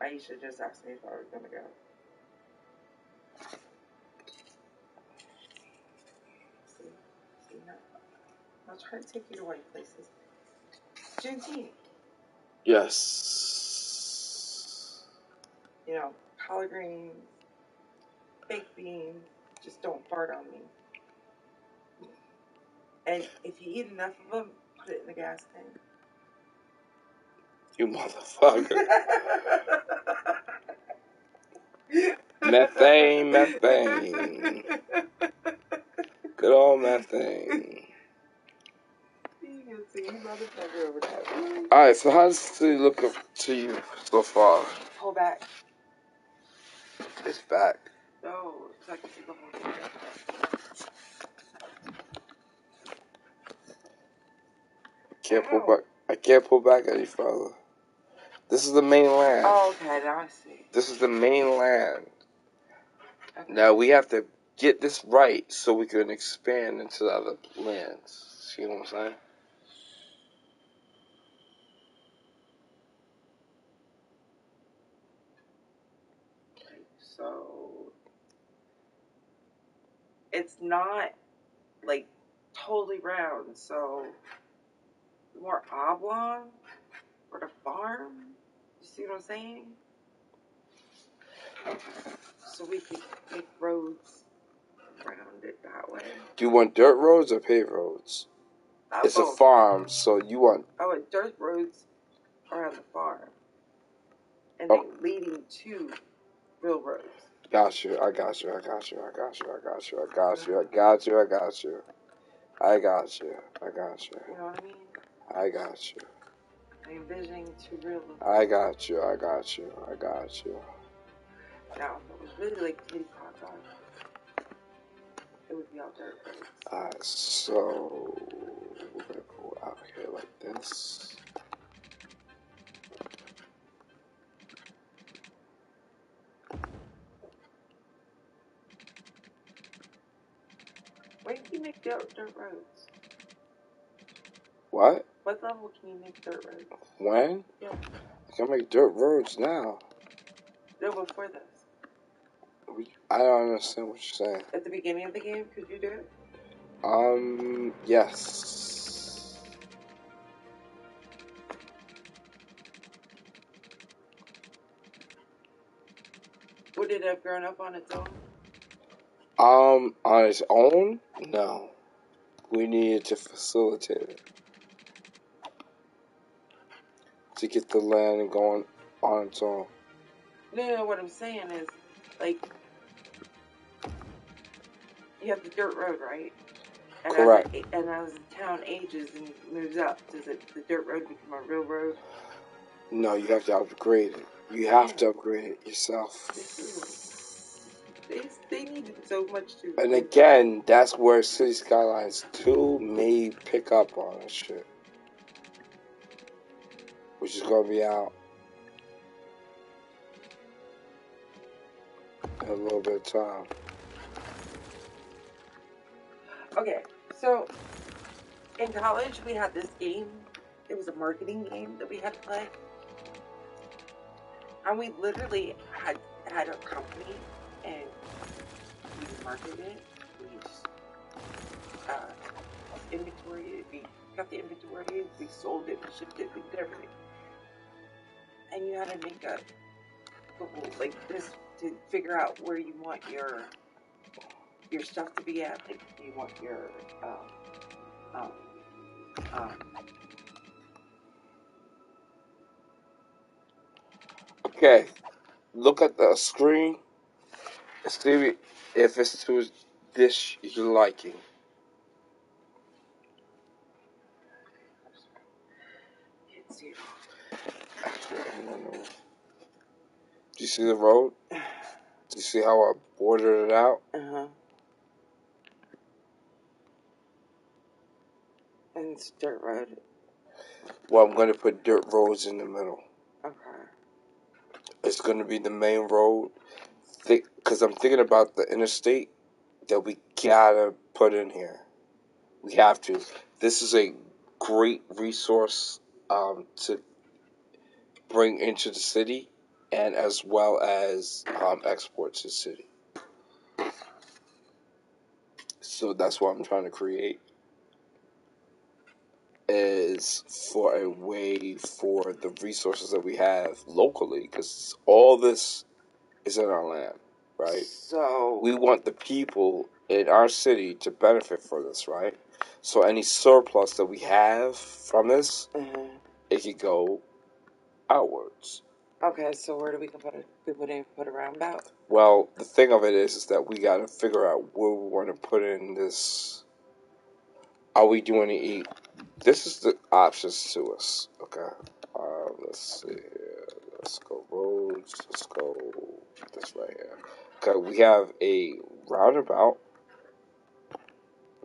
Aisha just asked me if I was going to go. See that? I'll try to take you to white places. Juneteenth. Yes. You know, collard greens, baked beans. Just don't fart on me. And if you eat enough of them, put it in the gas tank. You motherfucker. Methane, methane. Good old methane. You motherfucker over that. Really? Alright, so how does it look up to you so far? Pull back. It's back. No, so I can see the whole thing. I can't pull back any further. This is the main land. Oh, okay, now I see. This is the main land. Okay. Now we have to get this right so we can expand into the other lands. See what I'm saying? So it's not like totally round, so more oblong for the farm. You see what I'm saying? So we could make roads around it that way. Do you want dirt roads or paved roads? It's a farm, so you want... I want dirt roads around the farm. And then leading to real roads. Got you. I got you. I got you. I got you. I got you. I got you. I got you. I got you. I got you. I got you. You know what I mean? I got you. I'm envisioning too real. I got you. I got you. I got you. Now, if it was really like Kitty Hawk, it would be all dirt roads. Alright, so we're gonna go out here like this. Where can you make dirt roads? What? What level can you make dirt roads? When? Yeah. I can make dirt roads now. No, before this. I don't understand what you're saying. At the beginning of the game, could you do it? Yes. Would it have grown up on its own? On its own? No. We needed to facilitate it. To get the land going on its own. No, what I'm saying is, like, you have the dirt road, right? And Correct. As the town ages and moves up, does the dirt road become a real road? No, you have to upgrade it. You have to upgrade it yourself. They needed so much to. And again, that's where City Skylines 2 may pick up on that shit. Which is going to be out in a little bit of time. Okay, so in college we had this game. It was a marketing game that we had to play. And we literally had a company and we marketed it. We just inventory it. We got the inventory. We sold it. We shipped it. We did everything. And you had to make a goal like this to figure out where you want your stuff to be at. Like, do you want your Okay, look at the screen. See if it's to this you're liking. can't see it. Do you see the road? Do you see how I bordered it out? Uh-huh. And it's dirt road. Well, I'm going to put dirt roads in the middle. Okay. It's going to be the main road. Because I'm thinking about the interstate that we gotta put in here. We have to. This is a great resource to bring into the city and as well as export to the city. So that's what I'm trying to create, is for a way for the resources that we have locally, because all this is in our land, right? So we want the people in our city to benefit from this, right? So any surplus that we have from this, it could go outwards. Okay, so where do we put it? We put a roundabout. Well, the thing of it is that we got to figure out where we want to put in this. Are we doing to eat? This is the options to us. Okay. Let's see here. Let's go roads. Let's go this right here. Okay, we have a roundabout.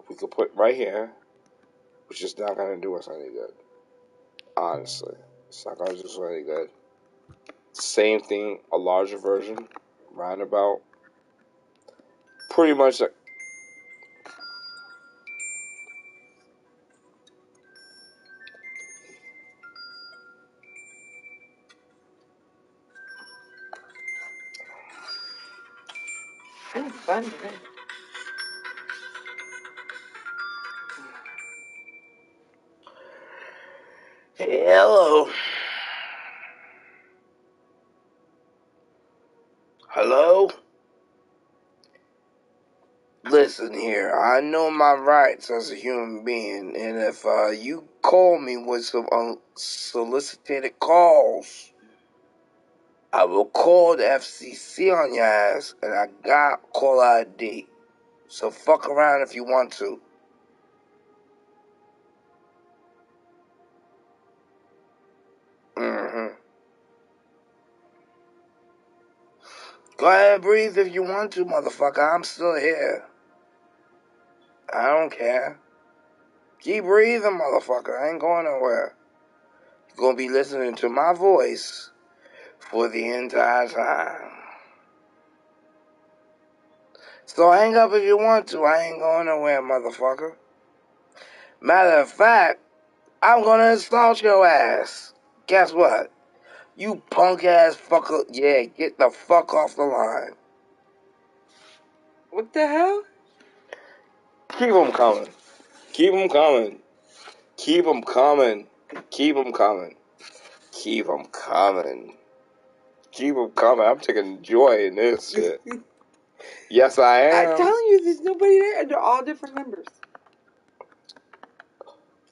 We could put right here, which is not going to do us any good. Honestly, it's not going to do us any good. Same thing, a larger version, roundabout. Pretty much. It's fun, right? Hello. Hello? Listen here, I know my rights as a human being, and if you call me with some unsolicited calls, I will call the FCC on your ass, and I got call ID. So fuck around if you want to. Mm-hmm. Go ahead and breathe if you want to, motherfucker. I'm still here. I don't care. Keep breathing, motherfucker. I ain't going nowhere. You're gonna be listening to my voice for the entire time. So hang up if you want to. I ain't going nowhere, motherfucker. Matter of fact, I'm gonna insult your ass. Guess what? You punk ass fucker. Yeah, get the fuck off the line. What the hell? Keep them coming. Keep them coming. Keep them coming. Keep them coming. Keep them coming. Keep them coming. I'm taking joy in this shit. Yes, I am. I'm telling you, there's nobody there. They're all different members.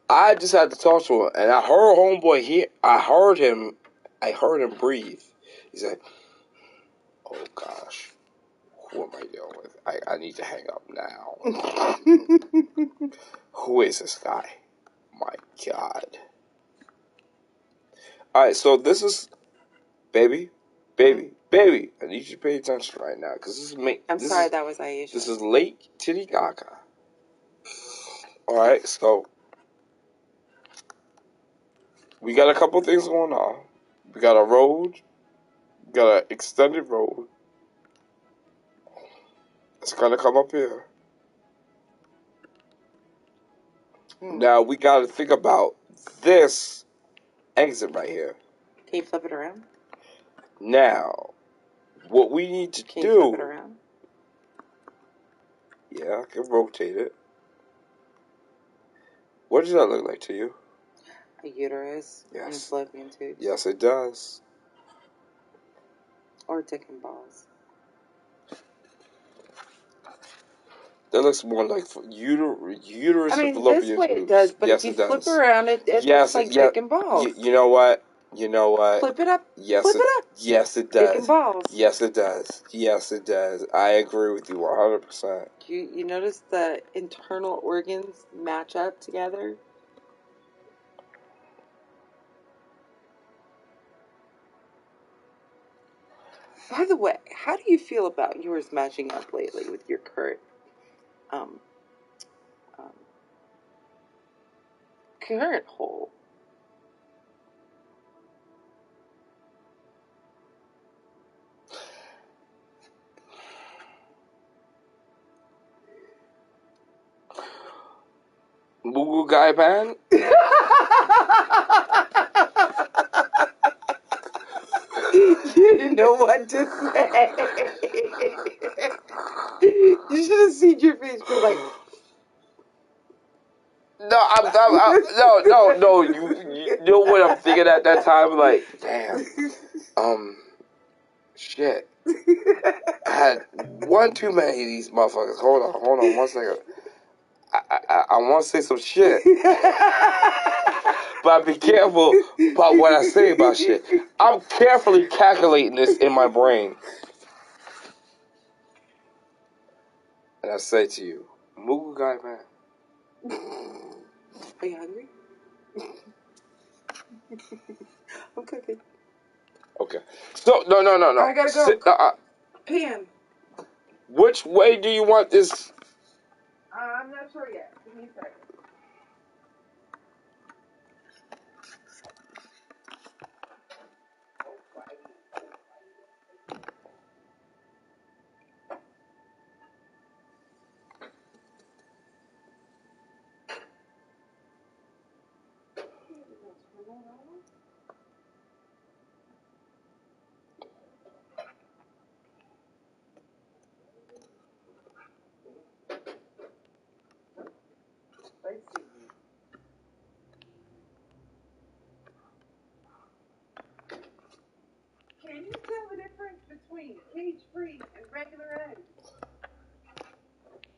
I just had to talk to him, and I heard homeboy here. I heard him breathe. He said, "Oh gosh, who am I dealing with? I need to hang up now." Who is this guy? My God. All right, so this is, baby. I need you to pay attention right now, because this is me. I'm sorry, that was Aisha. This is Lake Titicaca. All right, so we got a couple things going on. We got a road. We got an extended road. It's gonna come up here. Now we got to think about this exit right here. Can you flip it around? Now, what we need to Can do. you flip it around? Yeah, I can rotate it. What does that look like to you? A uterus Yes. and fallopian tubes. Yes, it does. Or dick and balls. That looks more like uterus I mean, and fallopian this way tubes. it does, but yes, if you it flip does. around, it looks like dick and balls. You know what? You know what? Flip it up. Yes, Flip it up. Yes, it does. Dick and balls. Yes, it does. Yes, it does. I agree with you 100%. You notice the internal organs match up together? By the way, how do you feel about yours matching up lately with your current current hole? Google Guy Pan? You didn't know what to say. You should have seen your face go like. No, no. You know what I'm thinking at that time? Like, damn. Shit. I had one too many of these motherfuckers. Hold on 1 second. I want to say some shit. But be careful about what I say about shit. I'm carefully calculating this in my brain. And I say to you, Moogle Guy Man. Are you hungry? I'm cooking. Okay. So, no. I gotta go. Pan. Which way do you want this? I'm not sure yet. Give me a second. Let's see. Can you tell the difference between cage-free and regular eggs?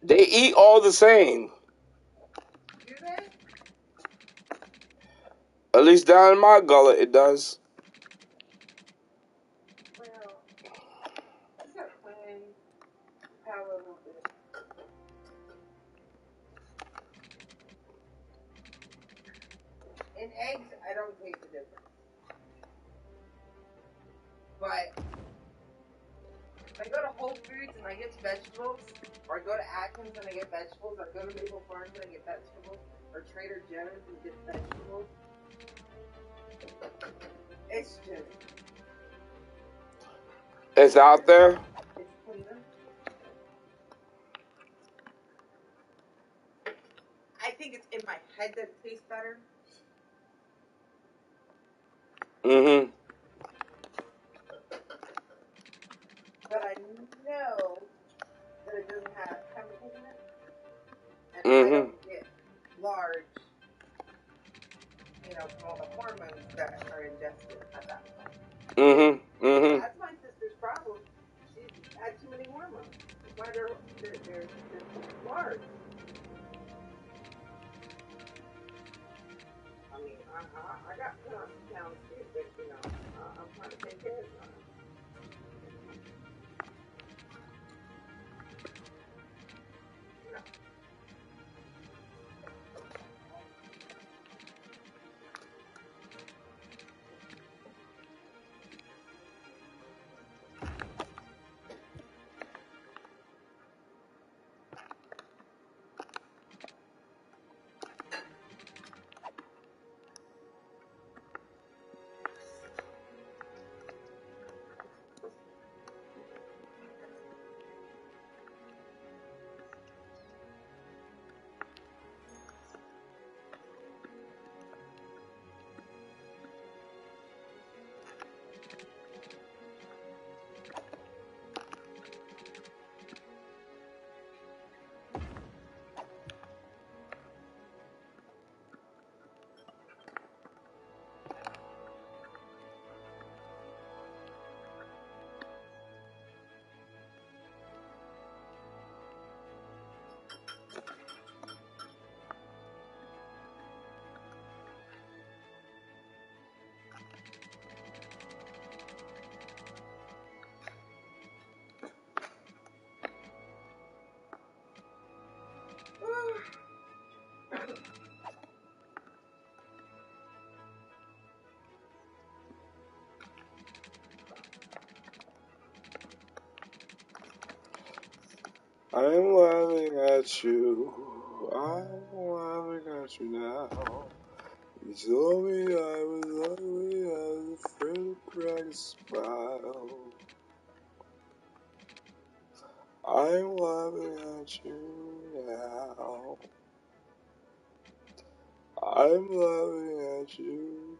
They eat all the same. Do they? At least down in my gullet, it does. In eggs, I don't taste the difference. But if I go to Whole Foods and I get vegetables, or I go to Atkins and I get vegetables, or I go to Maple Farms and I get vegetables, or Trader Joe's and get vegetables, it's just, It's out there. it's cleaner. I think it's in my head that it tastes better. Mm-hmm. But I know that it doesn't have chemicals in it. And I Mm-hmm. don't get large, from all the hormones that are ingested at that point. Mm-hmm. Mm-hmm. That's my sister's problem. She had too many hormones. That's why they're large. I mean, I got put on some pounds too, but I'm trying to take care of them. I'm laughing at you. I'm laughing at you now. You told me I was ugly. I was afraid to crack a smile. I'm laughing at you now. I'm laughing at you.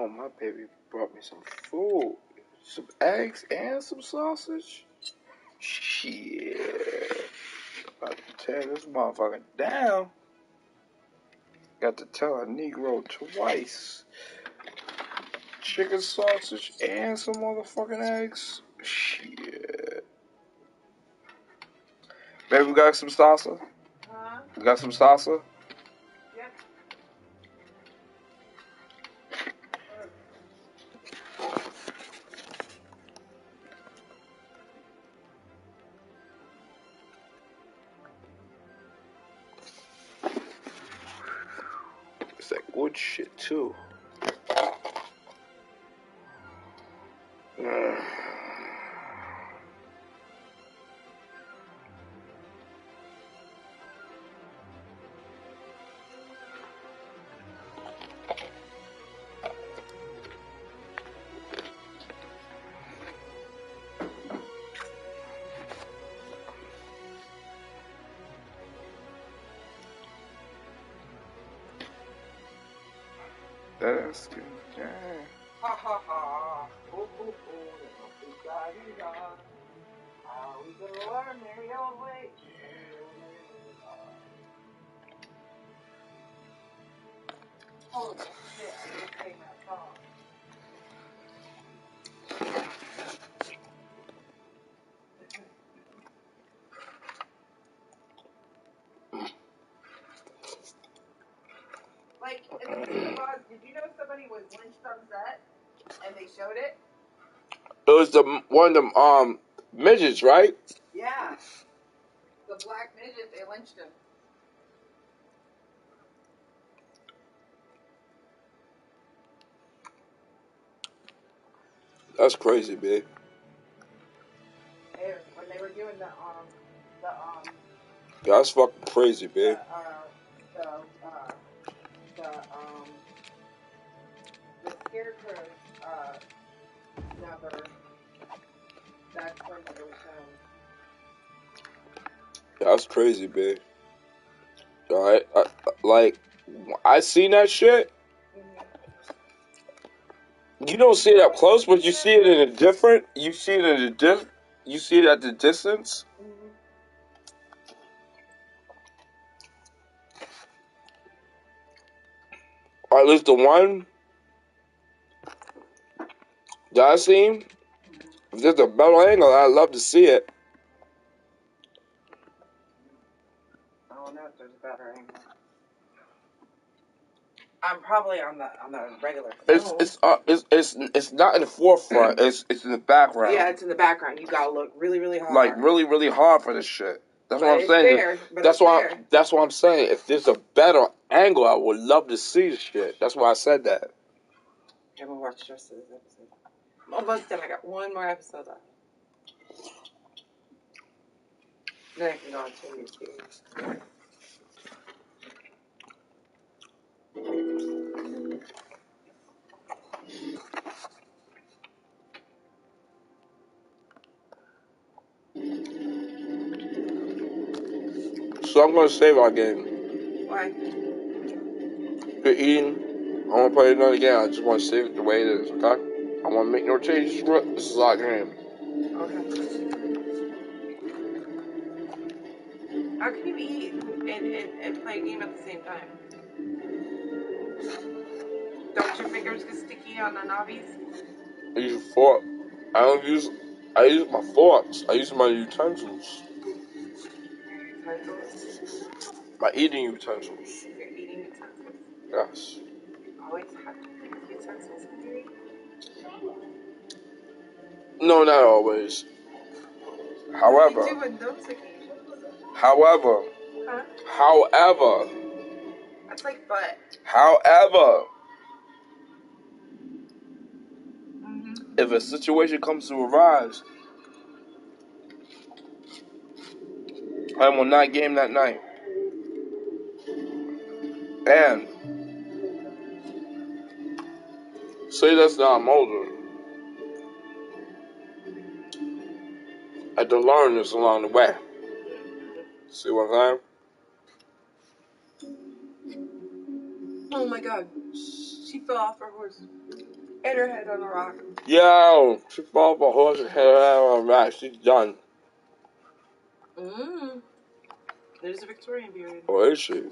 Oh, my baby brought me some food. Some eggs and some sausage. Shit. About to tear this motherfucker down. Got to tell a Negro twice. Chicken sausage and some motherfucking eggs. Shit. Baby, we got some salsa? Huh? We got some salsa? Yep. It's that good shit, too. That's good. Yeah. Ha ha ha. Ooh, ooh, ooh. How we go our merry old way. Holy shit, I just sang that song. Like, in the Wizard of Oz, did you know somebody was lynched on set? And they showed it? It was one of them midgets, right? Yeah. The black midget, they lynched him. That's crazy, babe. When they were doing the That's fucking crazy, babe. the scarecrow, number, that's when it was shown. That's crazy, babe. Alright, like, I seen that shit. You don't see it up close, but you see it in a different. You see it in a You see it at the distance. Or at least the one that I seen. If there's a better angle, I'd love to see it. I don't know if there's a better angle. I'm probably on the regular phone. It's not in the forefront. It's in the background. Yeah, it's in the background. You gotta look really, really hard. Like really, really hard for this shit. That's what I'm saying. That's what I'm saying. If there's a better angle, I would love to see the shit. That's why I said that. I haven't watched the rest of this episode. I'm almost done. I got one more episode left. Then I can go on to a new series. So I'm gonna save our game. Why? If you're eating, I want to play another game. I just want to save it the way it is. Okay? I want to make no changes. This is our game. Okay. How can you eat and play a game at the same time? Don't your fingers get sticky on the knobbies? I use a fork. I use my forks. I use my utensils. Utensils? My eating utensils. Your eating utensils? Yes. You always have to use utensils when you eat? No, not always. However. You do on those occasions. However. Huh? However. That's like butt. However. If a situation comes to arise, I will not game that night. And say that's now I'm older. I had to learn this along the way. See what I'm saying? Oh my god. She fell off her horse. Hit her head on a rock. Yo, she fell off a horse and hit her head on a rock. She's done. There's a Victorian period. Or is she?